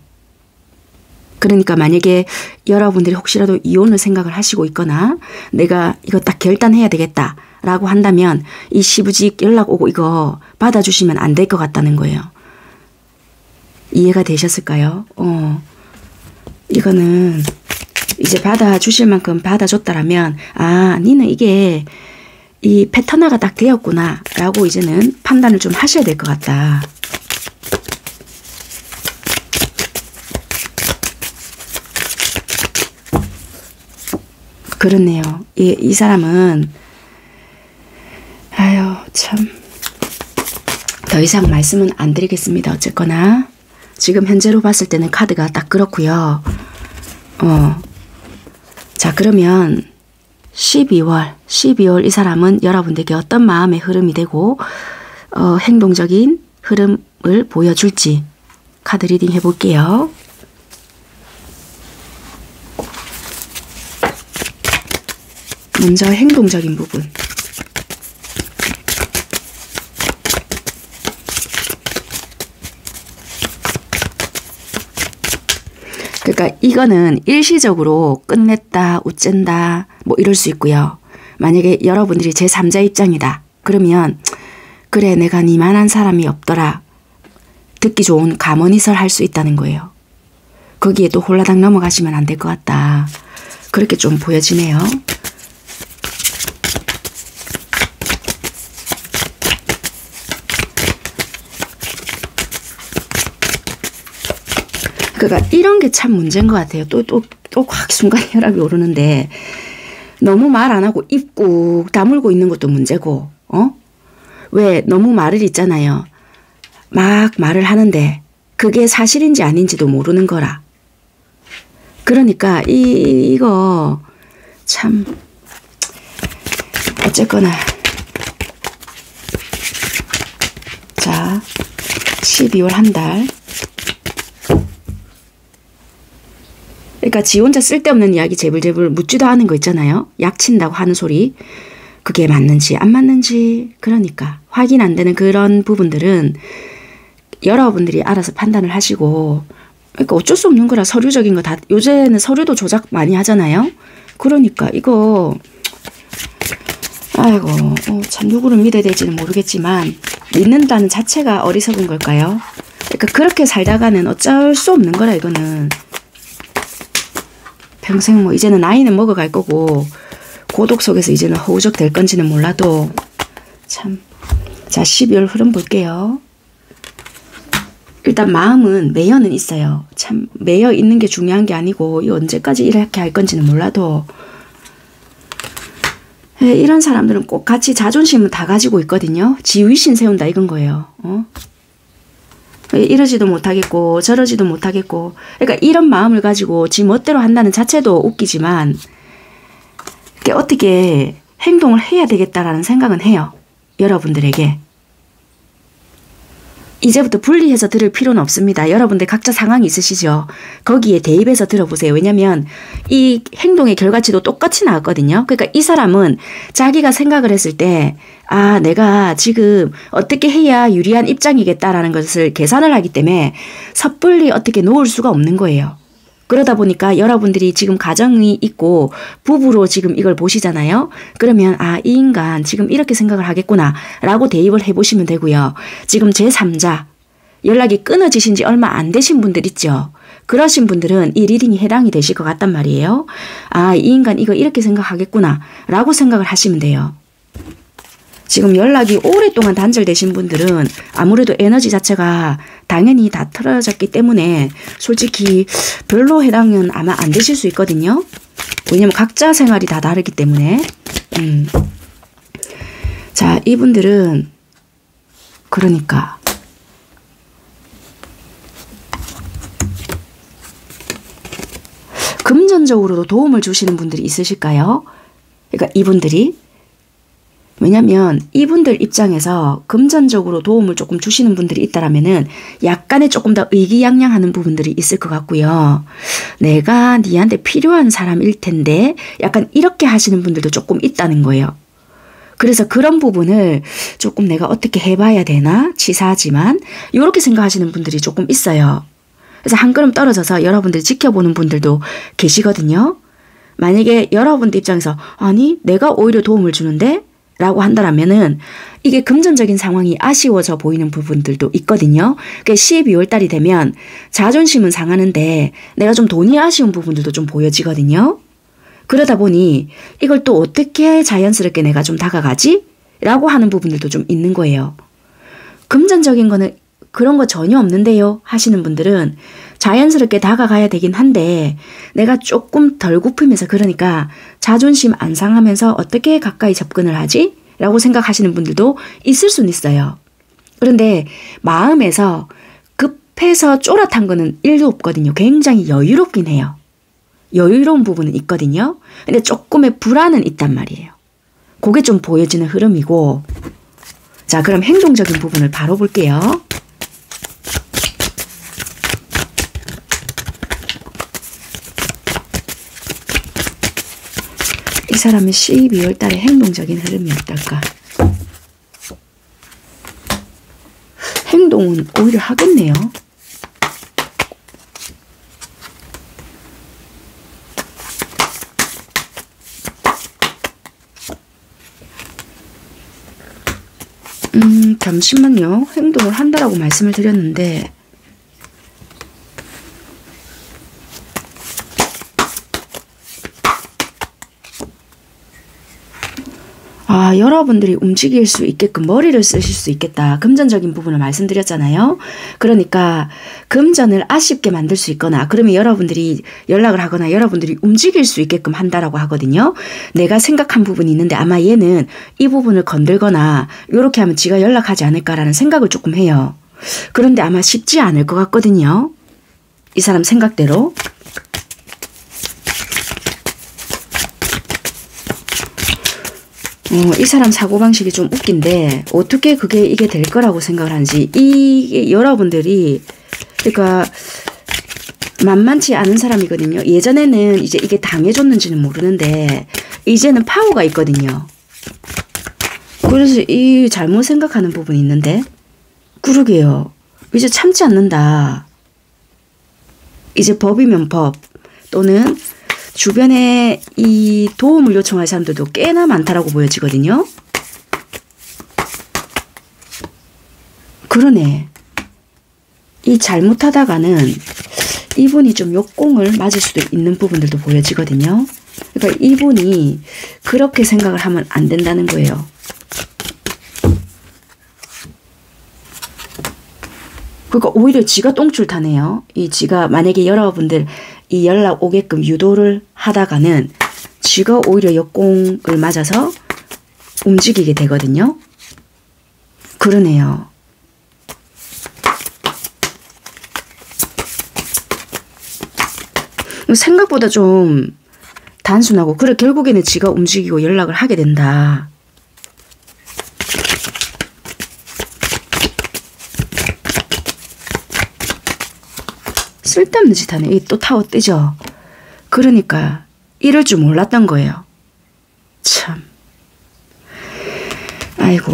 그러니까 만약에 여러분들이 혹시라도 이혼을 생각을 하시고 있거나 내가 이거 딱 결단해야 되겠다 라고 한다면 이 시부직 연락 오고 이거 받아주시면 안 될 것 같다는 거예요. 이해가 되셨을까요? 이거는 이제 받아주실 만큼 받아줬다라면 아, 니는 이게 이 패턴화가 딱 되었구나 라고 이제는 판단을 좀 하셔야 될 것 같다. 그렇네요. 이 사람은 아유 참 더 이상 말씀은 안 드리겠습니다. 어쨌거나 지금 현재로 봤을 때는 카드가 딱 그렇고요. 자 그러면 12월 이 사람은 여러분들에게 어떤 마음의 흐름이 되고 행동적인 흐름을 보여줄지 카드 리딩 해볼게요. 먼저 행동적인 부분. 그러니까 이거는 일시적으로 끝냈다, 우쨘다 뭐 이럴 수 있고요. 만약에 여러분들이 제3자 입장이다. 그러면 그래 내가 니만한 사람이 없더라. 듣기 좋은 감언이설 할 수 있다는 거예요. 거기에 또 홀라당 넘어가시면 안 될 것 같다. 그렇게 좀 보여지네요. 그러니까 이런 게 참 문제인 것 같아요. 또 확 순간 혈압이 오르는데 너무 말 안 하고 입 꾹 다물고 있는 것도 문제고 왜 너무 말을 있잖아요. 막 말을 하는데 그게 사실인지 아닌지도 모르는 거라. 그러니까 이거 참 어쨌거나 자 12월 한 달 그러니까 지 혼자 쓸데없는 이야기 재불재불 묻지도 않은 거 있잖아요. 약친다고 하는 소리. 그게 맞는지 안 맞는지 그러니까 확인 안 되는 그런 부분들은 여러분들이 알아서 판단을 하시고 그러니까 어쩔 수 없는 거라 서류적인 거 다 요새는 서류도 조작 많이 하잖아요. 그러니까 이거 아이고 참 누구를 믿어야 될지는 모르겠지만 믿는다는 자체가 어리석은 걸까요? 그러니까 그렇게 살다가는 어쩔 수 없는 거라 이거는. 평생 뭐 이제는 나이는 먹어갈 거고 고독 속에서 이제는 허우적 될 건지는 몰라도 참. 자 12월 흐름 볼게요. 일단 마음은 매여는 있어요. 참 매여 있는 게 중요한 게 아니고 이 언제까지 이렇게 할 건지는 몰라도 이런 사람들은 꼭 같이 자존심은 다 가지고 있거든요. 지위신 세운다 이건 거예요. 이러지도 못하겠고 저러지도 못하겠고 그러니까 이런 마음을 가지고 지 멋대로 한다는 자체도 웃기지만 어떻게 행동을 해야 되겠다라는 생각은 해요. 여러분들에게. 이제부터 분리해서 들을 필요는 없습니다. 여러분들 각자 상황이 있으시죠. 거기에 대입해서 들어보세요. 왜냐면 이 행동의 결과치도 똑같이 나왔거든요. 그러니까 이 사람은 자기가 생각을 했을 때 아 내가 지금 어떻게 해야 유리한 입장이겠다라는 것을 계산을 하기 때문에 섣불리 어떻게 놓을 수가 없는 거예요. 그러다 보니까 여러분들이 지금 가정이 있고 부부로 지금 이걸 보시잖아요. 그러면 아, 이 인간 지금 이렇게 생각을 하겠구나 라고 대입을 해보시면 되고요. 지금 제3자 연락이 끊어지신 지 얼마 안 되신 분들 있죠. 그러신 분들은 이 리딩이 해당이 되실 것 같단 말이에요. 아, 이 인간 이거 이렇게 생각하겠구나 라고 생각을 하시면 돼요. 지금 연락이 오랫동안 단절되신 분들은 아무래도 에너지 자체가 당연히 다 틀어졌기 때문에 솔직히 별로 해당은 아마 안 되실 수 있거든요. 왜냐면 각자 생활이 다 다르기 때문에. 자, 이분들은 그러니까 금전적으로도 도움을 주시는 분들이 있으실까요? 그러니까 이분들이, 왜냐면 이분들 입장에서 금전적으로 도움을 조금 주시는 분들이 있다라면은 약간의 조금 더 의기양양하는 부분들이 있을 것 같고요. 내가 니한테 필요한 사람일 텐데 약간 이렇게 하시는 분들도 조금 있다는 거예요. 그래서 그런 부분을 조금 내가 어떻게 해봐야 되나 치사하지만 이렇게 생각하시는 분들이 조금 있어요. 그래서 한 걸음 떨어져서 여러분들이 지켜보는 분들도 계시거든요. 만약에 여러분들 입장에서 아니 내가 오히려 도움을 주는데? 라고 한다면은 이게 금전적인 상황이 아쉬워져 보이는 부분들도 있거든요. 그러니까 12월 달이 되면 자존심은 상하는데 내가 좀 돈이 아쉬운 부분들도 좀 보여지거든요. 그러다 보니 이걸 또 어떻게 자연스럽게 내가 좀 다가가지? 라고 하는 부분들도 좀 있는 거예요. 금전적인 거는 그런 거 전혀 없는데요 하시는 분들은 자연스럽게 다가가야 되긴 한데 내가 조금 덜 굽히면서, 그러니까 자존심 안 상하면서 어떻게 가까이 접근을 하지? 라고 생각하시는 분들도 있을 수는 있어요. 그런데 마음에서 급해서 쪼렷한 거는 1도 없거든요. 굉장히 여유롭긴 해요. 여유로운 부분은 있거든요. 근데 조금의 불안은 있단 말이에요. 그게 좀 보여지는 흐름이고, 자, 그럼 행동적인 부분을 바로 볼게요. 이 사람의 12월 달에 행동적인 흐름이 어떨까? 행동은 오히려 하겠네요. 잠시만요. 행동을 한다라고 말씀을 드렸는데 아, 여러분들이 움직일 수 있게끔 머리를 쓰실 수 있겠다. 금전적인 부분을 말씀드렸잖아요. 그러니까 금전을 아쉽게 만들 수 있거나 그러면 여러분들이 연락을 하거나 여러분들이 움직일 수 있게끔 한다라고 하거든요. 내가 생각한 부분이 있는데 아마 얘는 이 부분을 건들거나 이렇게 하면 지가 연락하지 않을까라는 생각을 조금 해요. 그런데 아마 쉽지 않을 것 같거든요. 이 사람 생각대로. 이 사람 사고방식이 좀 웃긴데 어떻게 이게 될 거라고 생각을 하는지, 이게 여러분들이 그러니까 만만치 않은 사람이거든요. 예전에는 이제 이게 당해줬는지는 모르는데 이제는 파워가 있거든요. 그래서 이 잘못 생각하는 부분이 있는데, 그러게요. 이제 참지 않는다. 이제 법이면 법, 또는 주변에 이 도움을 요청할 사람들도 꽤나 많다라고 보여지거든요. 그러네. 이 잘못하다가는 이분이 좀 역공을 맞을 수도 있는 부분들도 보여지거든요. 그러니까 이분이 그렇게 생각을 하면 안 된다는 거예요. 그러니까 오히려 지가 똥줄 타네요. 이 지가 만약에 여러분들 이 연락 오게끔 유도를 하다가는 지가 오히려 역공을 맞아서 움직이게 되거든요. 그러네요. 생각보다 좀 단순하고, 그래 결국에는 지가 움직이고 연락을 하게 된다. 쓸데없는 짓 하네. 이 또 타워 뜨죠. 그러니까 이럴 줄 몰랐던 거예요. 참. 아이고.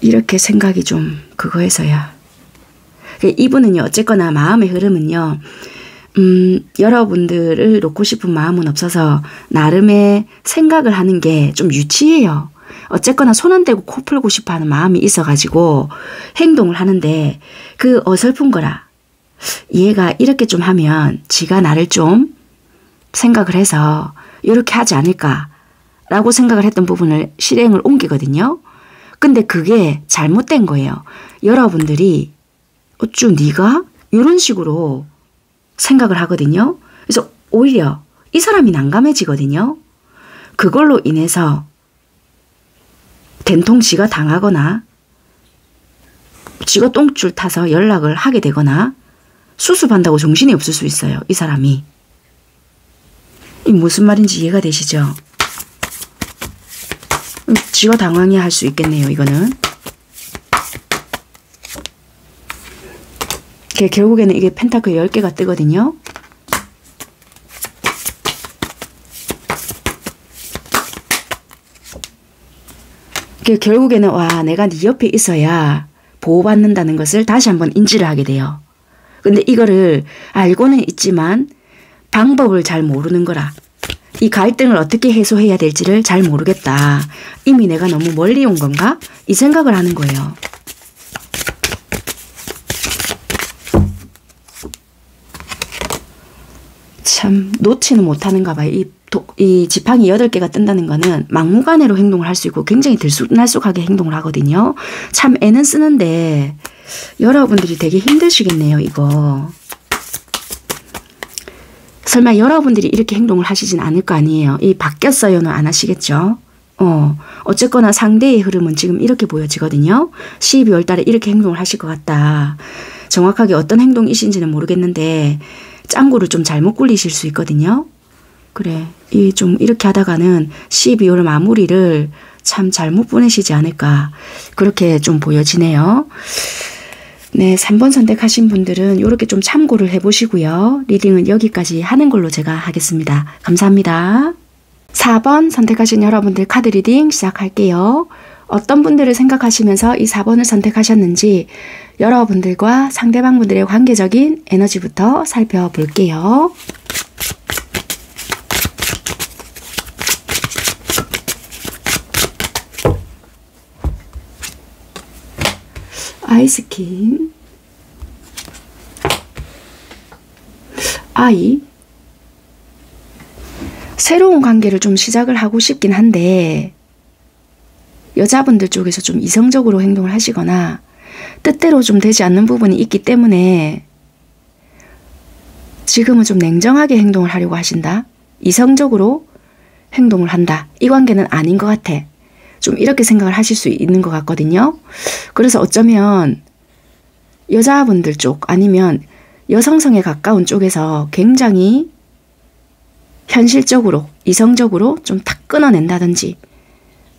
이렇게 생각이 좀 그거에서야. 이분은요. 어쨌거나 마음의 흐름은요. 여러분들을 놓고 싶은 마음은 없어서 나름의 생각을 하는 게 좀 유치해요. 어쨌거나 손 안 대고 코 풀고 싶어 하는 마음이 있어가지고 행동을 하는데 그 어설픈 거라. 얘가 이렇게 좀 하면 지가 나를 좀 생각을 해서 이렇게 하지 않을까라고 생각을 했던 부분을 실행을 옮기거든요. 근데 그게 잘못된 거예요. 여러분들이 어쭈 네가 이런 식으로 생각을 하거든요. 그래서 오히려 이 사람이 난감해지거든요. 그걸로 인해서 된통 지가 당하거나 지가 똥줄 타서 연락을 하게 되거나 수습한다고 정신이 없을 수 있어요. 이 사람이. 이 무슨 말인지 이해가 되시죠? 지가 당황해 할 수 있겠네요. 이거는. 결국에는 이게 펜타클 10개가 뜨거든요. 결국에는 와 내가 네 옆에 있어야 보호받는다는 것을 다시 한번 인지를 하게 돼요. 근데 이거를 알고는 있지만 방법을 잘 모르는 거라. 이 갈등을 어떻게 해소해야 될지를 잘 모르겠다. 이미 내가 너무 멀리 온 건가? 이 생각을 하는 거예요. 참 놓지는 못하는가 봐요. 이 지팡이 8개가 뜬다는 거는 막무가내로 행동을 할 수 있고 굉장히 들쑥날쑥하게 행동을 하거든요. 참 애는 쓰는데 여러분들이 되게 힘드시겠네요. 이거. 설마 여러분들이 이렇게 행동을 하시진 않을 거 아니에요. 이 바뀌었어요는 안 하시겠죠. 어쨌거나 상대의 흐름은 지금 이렇게 보여지거든요. 12월 달에 이렇게 행동을 하실 것 같다. 정확하게 어떤 행동이신지는 모르겠는데 짱구를 좀 잘못 굴리실 수 있거든요. 그래, 좀 이렇게 하다가는 12월 마무리를 참 잘못 보내시지 않을까 그렇게 좀 보여지네요. 네, 3번 선택하신 분들은 이렇게 좀 참고를 해보시고요. 리딩은 여기까지 하는 걸로 제가 하겠습니다. 감사합니다. 4번 선택하신 여러분들 카드 리딩 시작할게요. 어떤 분들을 생각하시면서 이 4번을 선택하셨는지 여러분들과 상대방분들의 관계적인 에너지부터 살펴볼게요. 아이스킨, 아이, 새로운 관계를 좀 시작을 하고 싶긴 한데 여자분들 쪽에서 좀 이성적으로 행동을 하시거나 뜻대로 좀 되지 않는 부분이 있기 때문에 지금은 좀 냉정하게 행동을 하려고 하신다. 이성적으로 행동을 한다. 이 관계는 아닌 것 같아. 좀 이렇게 생각을 하실 수 있는 것 같거든요. 그래서 어쩌면 여자분들 쪽 아니면 여성성에 가까운 쪽에서 굉장히 현실적으로 이성적으로 좀 탁 끊어낸다든지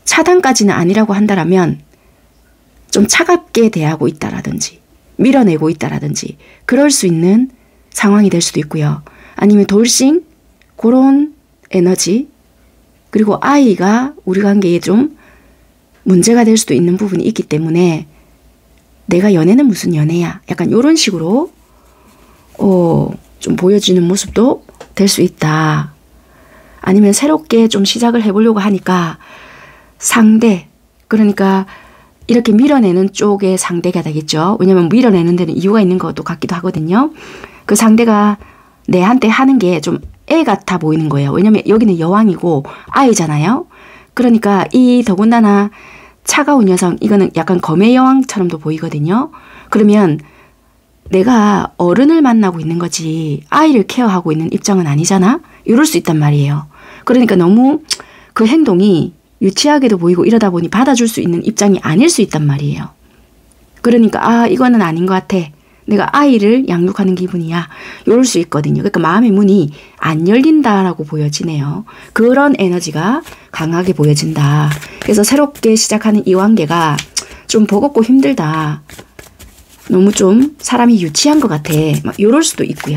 차단까지는 아니라고 한다라면 좀 차갑게 대하고 있다라든지 밀어내고 있다라든지 그럴 수 있는 상황이 될 수도 있고요. 아니면 돌싱 그런 에너지 그리고 아이가 우리 관계에 좀 문제가 될 수도 있는 부분이 있기 때문에 내가 연애는 무슨 연애야 약간 이런 식으로 좀 보여지는 모습도 될 수 있다. 아니면 새롭게 좀 시작을 해보려고 하니까 상대 그러니까 이렇게 밀어내는 쪽의 상대가 되겠죠. 왜냐면 밀어내는 데는 이유가 있는 것도 같기도 하거든요. 그 상대가 내한테 하는 게 좀 애 같아 보이는 거예요. 왜냐면 여기는 여왕이고 아이잖아요. 그러니까 이 더군다나 차가운 여성 이거는 약간 검의 여왕처럼도 보이거든요. 그러면 내가 어른을 만나고 있는 거지 아이를 케어하고 있는 입장은 아니잖아. 이럴 수 있단 말이에요. 그러니까 너무 그 행동이 유치하게도 보이고 이러다 보니 받아줄 수 있는 입장이 아닐 수 있단 말이에요. 그러니까 이거는 아닌 것 같아. 내가 아이를 양육하는 기분이야. 이럴 수 있거든요. 그러니까 마음의 문이 안 열린다라고 보여지네요. 그런 에너지가 강하게 보여진다. 그래서 새롭게 시작하는 이 관계가 좀 버겁고 힘들다. 너무 좀 사람이 유치한 것 같아. 막 이럴 수도 있고요.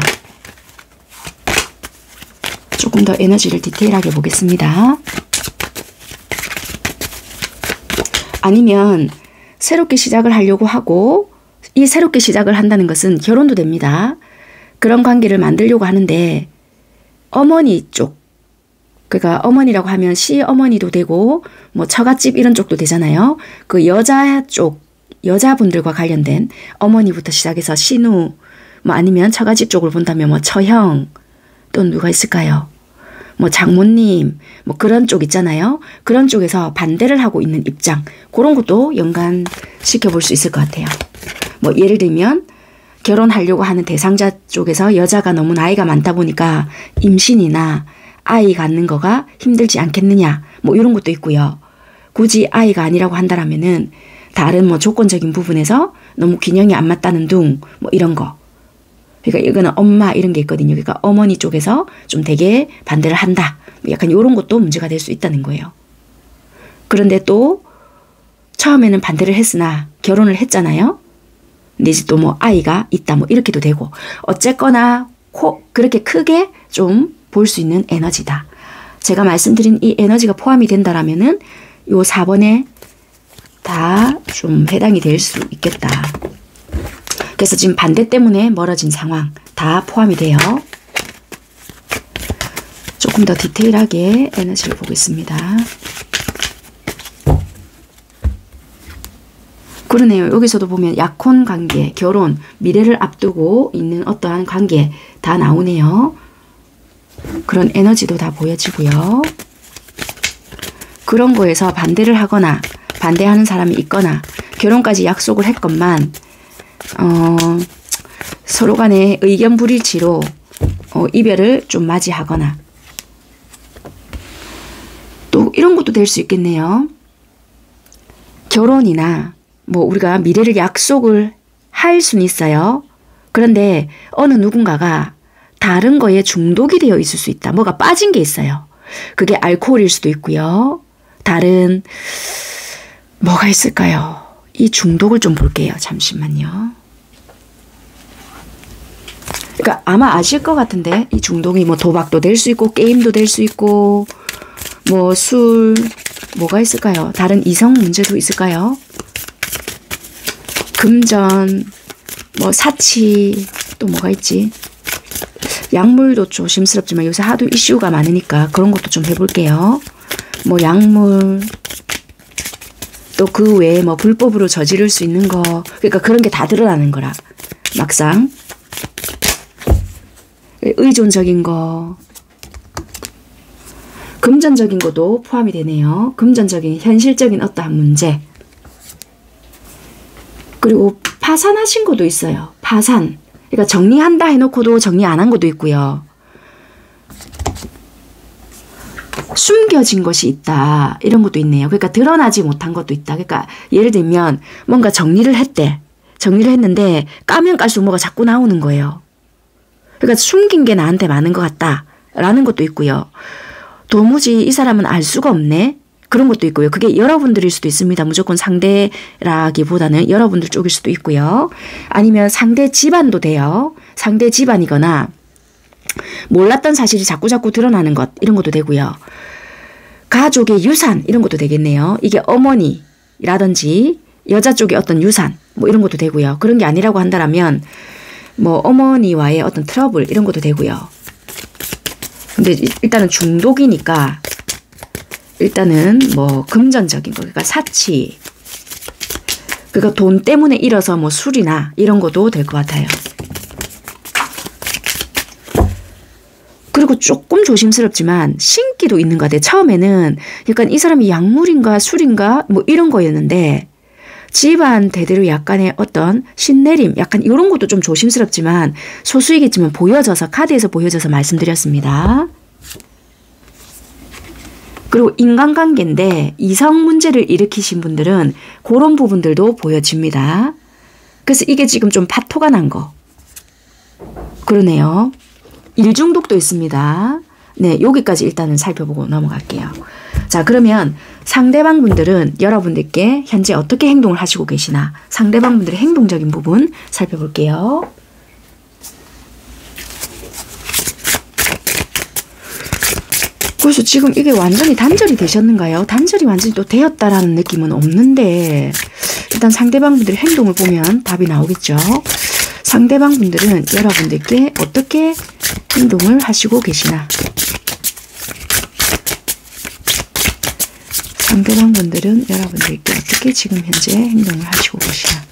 조금 더 에너지를 디테일하게 보겠습니다. 아니면 새롭게 시작을 하려고 하고 이 새롭게 시작을 한다는 것은 결혼도 됩니다. 그런 관계를 만들려고 하는데 어머니 쪽 그러니까 어머니라고 하면 시어머니도 되고 뭐 처갓집 이런 쪽도 되잖아요. 그 여자 쪽 여자분들과 관련된 어머니부터 시작해서 신우 뭐 아니면 처가집 쪽을 본다면 뭐 처형 또는 누가 있을까요? 뭐 장모님 뭐 그런 쪽 있잖아요. 그런 쪽에서 반대를 하고 있는 입장 그런 것도 연관시켜 볼 수 있을 것 같아요. 뭐 예를 들면 결혼하려고 하는 대상자 쪽에서 여자가 너무 나이가 많다 보니까 임신이나 아이 갖는 거가 힘들지 않겠느냐 뭐 이런 것도 있고요. 굳이 아이가 아니라고 한다라면은 다른 뭐 조건적인 부분에서 너무 균형이 안 맞다는 둥 뭐 이런 거. 그러니까 이거는 엄마 이런 게 있거든요. 그러니까 어머니 쪽에서 좀 되게 반대를 한다. 약간 이런 것도 문제가 될 수 있다는 거예요. 그런데 또 처음에는 반대를 했으나 결혼을 했잖아요. 근데 이제 또 뭐 아이가 있다 뭐 이렇게도 되고 어쨌거나 그렇게 크게 좀 볼 수 있는 에너지다. 제가 말씀드린 이 에너지가 포함이 된다라면은 요 4번에 다 좀 해당이 될 수 있겠다. 그래서 지금 반대 때문에 멀어진 상황 다 포함이 돼요. 조금 더 디테일하게 에너지를 보겠습니다. 그러네요. 여기서도 보면 약혼 관계, 결혼, 미래를 앞두고 있는 어떠한 관계 다 나오네요. 그런 에너지도 다 보여지고요. 그런 거에서 반대를 하거나 반대하는 사람이 있거나 결혼까지 약속을 했건만 서로 간에 의견 불일치로 이별을 좀 맞이하거나 또 이런 것도 될 수 있겠네요. 결혼이나 뭐 우리가 미래를 약속을 할 수는 있어요. 그런데 어느 누군가가 다른 거에 중독이 되어 있을 수 있다. 뭐가 빠진 게 있어요. 그게 알코올일 수도 있고요. 다른 뭐가 있을까요? 이 중독을 좀 볼게요. 잠시만요. 그러니까 아마 아실 것 같은데 이 중독이 뭐 도박도 될 수 있고 게임도 될 수 있고 뭐 술 뭐가 있을까요? 다른 이성 문제도 있을까요? 금전 뭐 사치 또 뭐가 있지? 약물도 조심스럽지만 요새 하도 이슈가 많으니까 그런 것도 좀 해볼게요. 뭐 약물 또 그 외에 뭐 불법으로 저지를 수 있는 거 그러니까 그런 게 다 드러나는 거라 막상 의존적인 거 금전적인 것도 포함이 되네요. 금전적인 현실적인 어떠한 문제 그리고 파산하신 것도 있어요. 파산 그러니까 정리한다 해놓고도 정리 안 한 것도 있고요. 숨겨진 것이 있다. 이런 것도 있네요. 그러니까 드러나지 못한 것도 있다. 그러니까 예를 들면 뭔가 정리를 했대. 정리를 했는데 까면 깔수록 뭐가 자꾸 나오는 거예요. 그러니까 숨긴 게 나한테 많은 것 같다. 라는 것도 있고요. 도무지 이 사람은 알 수가 없네. 그런 것도 있고요. 그게 여러분들일 수도 있습니다. 무조건 상대라기보다는 여러분들 쪽일 수도 있고요. 아니면 상대 집안도 돼요. 상대 집안이거나 몰랐던 사실이 자꾸자꾸 드러나는 것 이런 것도 되고요. 가족의 유산 이런 것도 되겠네요. 이게 어머니라든지 여자 쪽의 어떤 유산 뭐 이런 것도 되고요. 그런 게 아니라고 한다면 뭐 어머니와의 어떤 트러블 이런 것도 되고요. 근데 일단은 중독이니까 일단은 뭐 금전적인 거 그러니까 사치 그러니까 돈 때문에 잃어서 뭐 술이나 이런 것도 될 것 같아요. 그리고 조금 조심스럽지만 신기도 있는 것 같아요. 처음에는 약간 이 사람이 약물인가 술인가 뭐 이런 거였는데 집안 대대로 약간의 어떤 신내림 약간 이런 것도 좀 조심스럽지만 소수이겠지만 보여져서 카드에서 보여져서 말씀드렸습니다. 그리고 인간관계인데 이성 문제를 일으키신 분들은 그런 부분들도 보여집니다. 그래서 이게 지금 좀 파토가 난 거. 그러네요. 일중독도 있습니다. 네, 여기까지 일단은 살펴보고 넘어갈게요. 자, 그러면 상대방 분들은 여러분들께 현재 어떻게 행동을 하시고 계시나 상대방 분들의 행동적인 부분 살펴볼게요. 그래서 지금 이게 완전히 단절이 되셨는가요? 단절이 완전히 또 되었다라는 느낌은 없는데 일단 상대방 분들의 행동을 보면 답이 나오겠죠. 상대방 분들은 여러분들께 어떻게 행동을 하시고 계시나 상대방 분들은 여러분들께 어떻게 지금 현재 행동을 하시고 계시나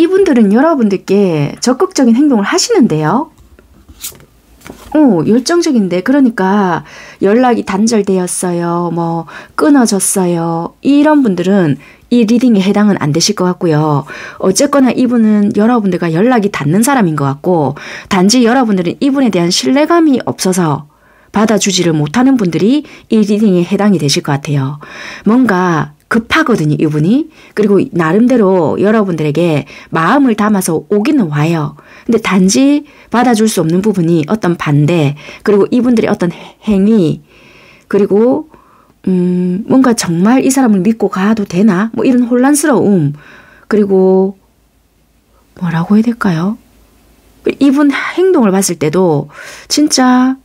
이분들은 여러분들께 적극적인 행동을 하시는데요. 열정적인데, 그러니까 연락이 단절되었어요, 뭐 끊어졌어요, 이런 분들은 이 리딩에 해당은 안 되실 것 같고요. 어쨌거나 이분은 여러분들과 연락이 닿는 사람인 것 같고, 단지 여러분들은 이분에 대한 신뢰감이 없어서 받아주지를 못하는 분들이 이 리딩에 해당이 되실 것 같아요. 뭔가 급하거든요, 이분이. 그리고 나름대로 여러분들에게 마음을 담아서 오기는 와요. 근데 단지 받아줄 수 없는 부분이 어떤 반대, 그리고 이분들의 어떤 행위, 그리고 뭔가 정말 이 사람을 믿고 가도 되나? 뭐 이런 혼란스러움, 그리고 뭐라고 해야 될까요? 이분 행동을 봤을 때도 진짜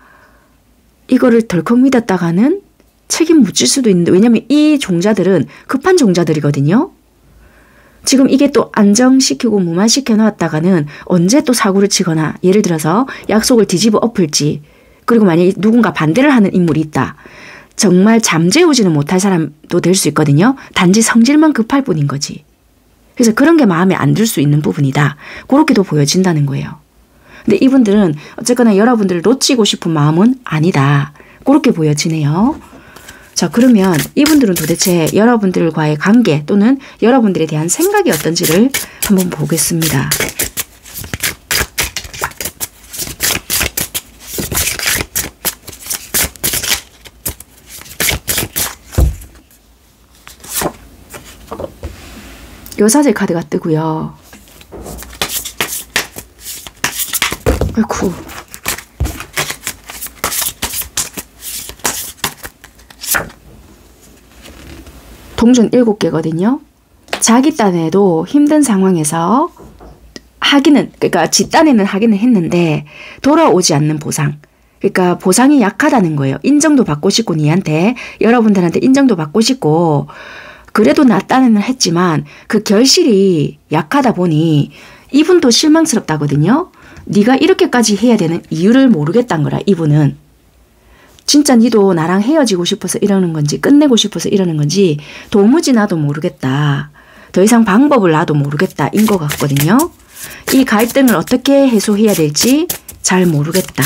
이거를 덜컥 믿었다가는 책임 묻힐 수도 있는데, 왜냐면 이 종자들은 급한 종자들이거든요. 지금 이게 또 안정시키고 무마시켜 놨다가는 언제 또 사고를 치거나, 예를 들어서 약속을 뒤집어 엎을지, 그리고 만약에 누군가 반대를 하는 인물이 있다. 정말 잠재우지는 못할 사람도 될 수 있거든요. 단지 성질만 급할 뿐인 거지. 그래서 그런 게 마음에 안 들 수 있는 부분이다. 그렇게도 보여진다는 거예요. 근데 이분들은 어쨌거나 여러분들을 놓치고 싶은 마음은 아니다. 그렇게 보여지네요. 자, 그러면 이분들은 도대체 여러분들과의 관계 또는 여러분들에 대한 생각이 어떤지를 한번 보겠습니다. 여사제 카드가 뜨고요. 아이쿠. 동전 7개거든요. 자기 딴에도 힘든 상황에서 그러니까 지 딴에는 하기는 했는데 돌아오지 않는 보상. 그러니까 보상이 약하다는 거예요. 인정도 받고 싶고, 니한테, 여러분들한테 인정도 받고 싶고, 그래도 나 딴에는 했지만 그 결실이 약하다 보니 이분도 실망스럽다거든요. 네가 이렇게까지 해야 되는 이유를 모르겠다는 거라, 이분은. 진짜 니도 나랑 헤어지고 싶어서 이러는 건지, 끝내고 싶어서 이러는 건지 도무지 나도 모르겠다. 더 이상 방법을 나도 모르겠다, 인 것 같거든요. 이 갈등을 어떻게 해소해야 될지 잘 모르겠다.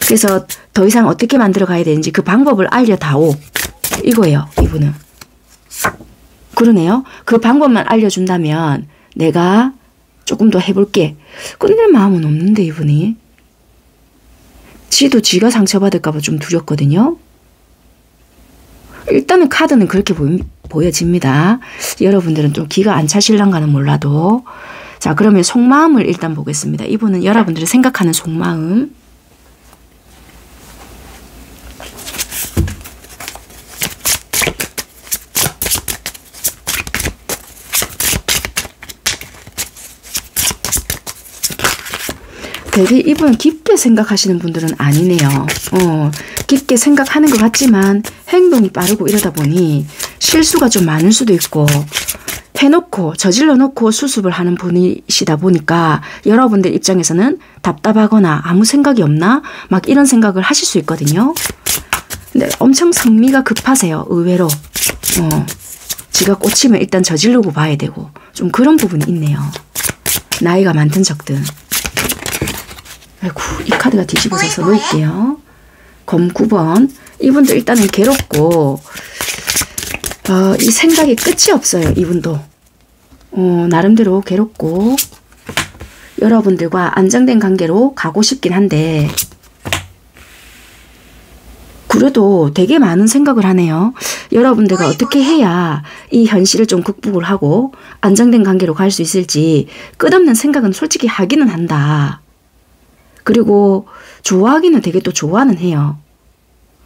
그래서 더 이상 어떻게 만들어 가야 되는지 그 방법을 알려다오, 이거예요, 이분은. 그러네요. 그 방법만 알려준다면 내가 조금 더 해볼게. 끝낼 마음은 없는데, 이분이. 지도 지가 상처받을까봐 좀 두렵거든요. 일단은 카드는 그렇게 보여집니다. 여러분들은 좀 기가 안 차실란가는 몰라도. 자, 그러면 속마음을 일단 보겠습니다. 이분은 여러분들이 생각하는 속마음. 되게 이분 깊게 생각하시는 분들은 아니네요. 깊게 생각하는 것 같지만 행동이 빠르고 이러다 보니 실수가 좀 많을 수도 있고, 해놓고 저질러 놓고 수습을 하는 분이시다 보니까 여러분들 입장에서는 답답하거나 아무 생각이 없나? 막 이런 생각을 하실 수 있거든요. 근데 엄청 성미가 급하세요, 의외로. 지가 꽂히면 일단 저지르고 봐야 되고, 좀 그런 부분이 있네요. 나이가 많든 적든. 아이고, 이 카드가 뒤집어져서 놓을게요. 검 9번. 이분도 일단은 괴롭고, 이 생각이 끝이 없어요, 이분도. 나름대로 괴롭고, 여러분들과 안정된 관계로 가고 싶긴 한데, 그래도 되게 많은 생각을 하네요. 여러분들과 어떻게 해야 이 현실을 좀 극복을 하고 안정된 관계로 갈 수 있을지 끝없는 생각은 솔직히 하기는 한다. 그리고 좋아하기는 되게 또 좋아는 해요.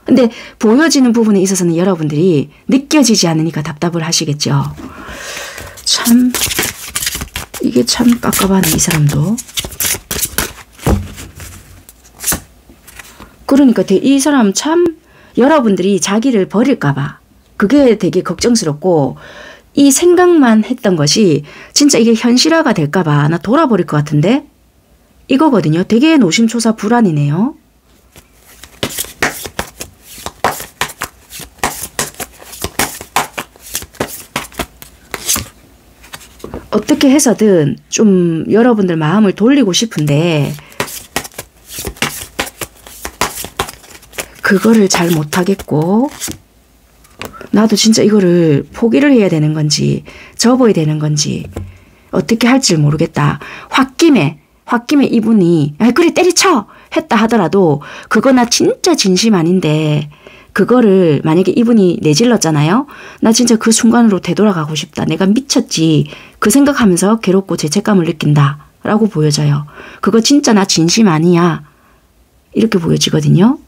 근데 보여지는 부분에 있어서는 여러분들이 느껴지지 않으니까 답답을 하시겠죠. 참, 이게 참 깝깝하네, 이 사람도. 그러니까 이 사람 참 여러분들이 자기를 버릴까봐 그게 되게 걱정스럽고, 이 생각만 했던 것이 진짜 이게 현실화가 될까봐 나 돌아버릴 것 같은데, 이거거든요. 되게 노심초사 불안이네요. 어떻게 해서든 좀 여러분들 마음을 돌리고 싶은데 그거를 잘 못하겠고 나도 진짜 이거를 포기를 해야 되는 건지 접어야 되는 건지 어떻게 할지 모르겠다. 홧김에 이분이 그래 때리쳐 했다 하더라도 그거 나 진짜 진심 아닌데 그거를 만약에 이분이 내질렀잖아요. 나 진짜 그 순간으로 되돌아가고 싶다. 내가 미쳤지. 그 생각하면서 괴롭고 죄책감을 느낀다 라고 보여져요. 그거 진짜 나 진심 아니야. 이렇게 보여지거든요.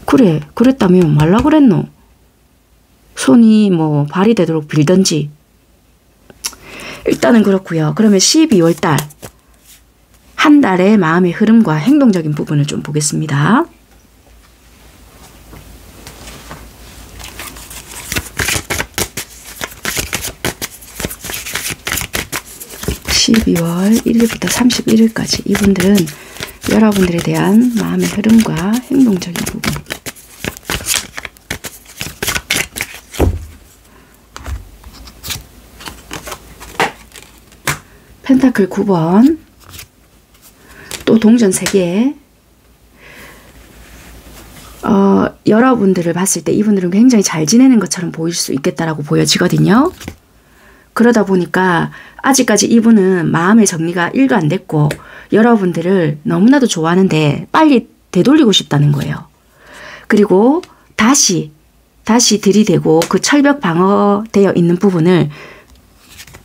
그래 그랬다면 말라 그랬노. 손이 뭐 발이 되도록 빌던지. 일단은 그렇고요. 그러면 12월 달 한 달의 마음의 흐름과 행동적인 부분을 좀 보겠습니다. 12월 1일부터 31일까지 이분들은 여러분들에 대한 마음의 흐름과 행동적인 부분. 펜타클 9번, 또 동전 3개. 여러분들을 봤을 때 이분들은 굉장히 잘 지내는 것처럼 보일 수 있겠다라고 보여지거든요. 그러다 보니까 아직까지 이분은 마음의 정리가 1도 안 됐고 여러분들을 너무나도 좋아하는데 빨리 되돌리고 싶다는 거예요. 그리고 다시 들이대고 그 철벽 방어되어 있는 부분을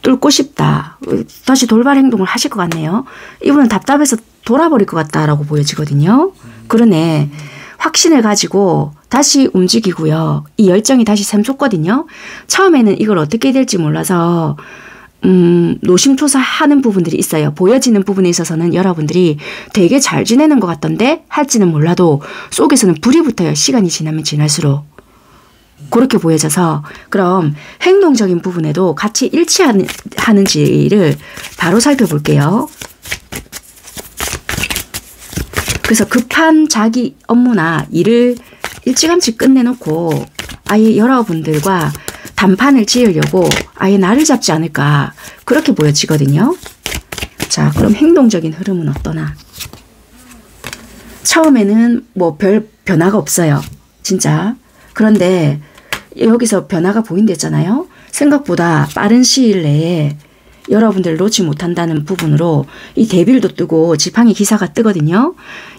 뚫고 싶다. 다시 돌발 행동을 하실 것 같네요. 이분은 답답해서 돌아버릴 것 같다라고 보여지거든요. 그러네. 확신을 가지고 다시 움직이고요. 이 열정이 다시 샘솟거든요. 처음에는 이걸 어떻게 될지 몰라서 노심초사하는 부분들이 있어요. 보여지는 부분에 있어서는 여러분들이 되게 잘 지내는 것 같던데 할지는 몰라도 속에서는 불이 붙어요. 시간이 지나면 지날수록. 그렇게 보여져서 그럼 행동적인 부분에도 같이 일치하는지를 바로 살펴볼게요. 그래서 급한 자기 업무나 일을 일찌감치 끝내놓고 아예 여러분들과 단판을 지으려고 아예 날을 잡지 않을까 그렇게 보여지거든요. 자, 그럼 행동적인 흐름은 어떠나? 처음에는 뭐 별 변화가 없어요. 진짜. 그런데 여기서 변화가 보인댔잖아요. 생각보다 빠른 시일 내에 여러분들 놓지 못한다는 부분으로 이 데빌도 뜨고 지팡이 기사가 뜨거든요.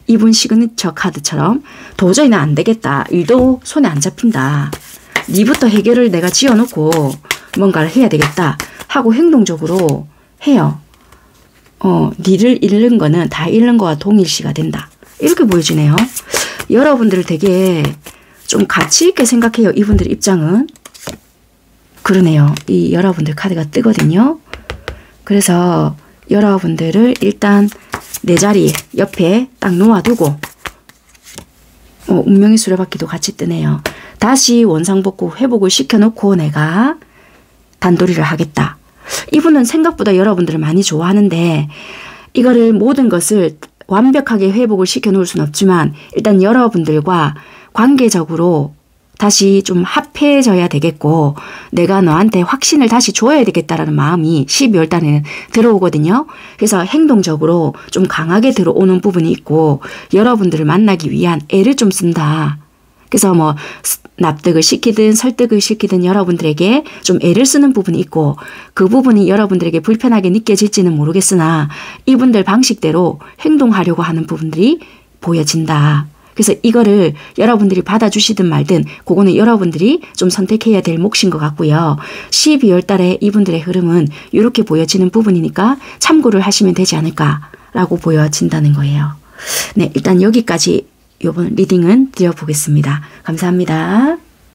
이분 시그니처 카드처럼 도저히 나 안 되겠다. 일도 손에 안 잡힌다. 니부터 해결을 내가 지어놓고 뭔가를 해야 되겠다 하고 행동적으로 해요. 니를 잃는 거는 다 잃는 거와 동일시가 된다. 이렇게 보여지네요. 여러분들을 되게 좀 가치 있게 생각해요. 이분들 입장은. 그러네요. 이 여러분들 카드가 뜨거든요. 그래서 여러분들을 일단 내 자리 옆에 딱 놓아두고 운명의 수레바퀴도 같이 뜨네요. 다시 원상복구 회복을 시켜놓고 내가 단도리를 하겠다. 이분은 생각보다 여러분들을 많이 좋아하는데 이거를 모든 것을 완벽하게 회복을 시켜놓을 수는 없지만 일단 여러분들과 관계적으로 다시 좀 합해져야 되겠고 내가 너한테 확신을 다시 줘야 되겠다라는 마음이 12월 달에는 들어오거든요. 그래서 행동적으로 좀 강하게 들어오는 부분이 있고 여러분들을 만나기 위한 애를 좀 쓴다. 그래서 뭐 납득을 시키든 설득을 시키든 여러분들에게 좀 애를 쓰는 부분이 있고 그 부분이 여러분들에게 불편하게 느껴질지는 모르겠으나 이분들 방식대로 행동하려고 하는 부분들이 보여진다. 그래서 이거를 여러분들이 받아주시든 말든 그거는 여러분들이 좀 선택해야 될 몫인 것 같고요. 12월 달에 이분들의 흐름은 이렇게 보여지는 부분이니까 참고를 하시면 되지 않을까라고 보여진다는 거예요. 네, 일단 여기까지 이번 리딩은 드려보겠습니다. 감사합니다.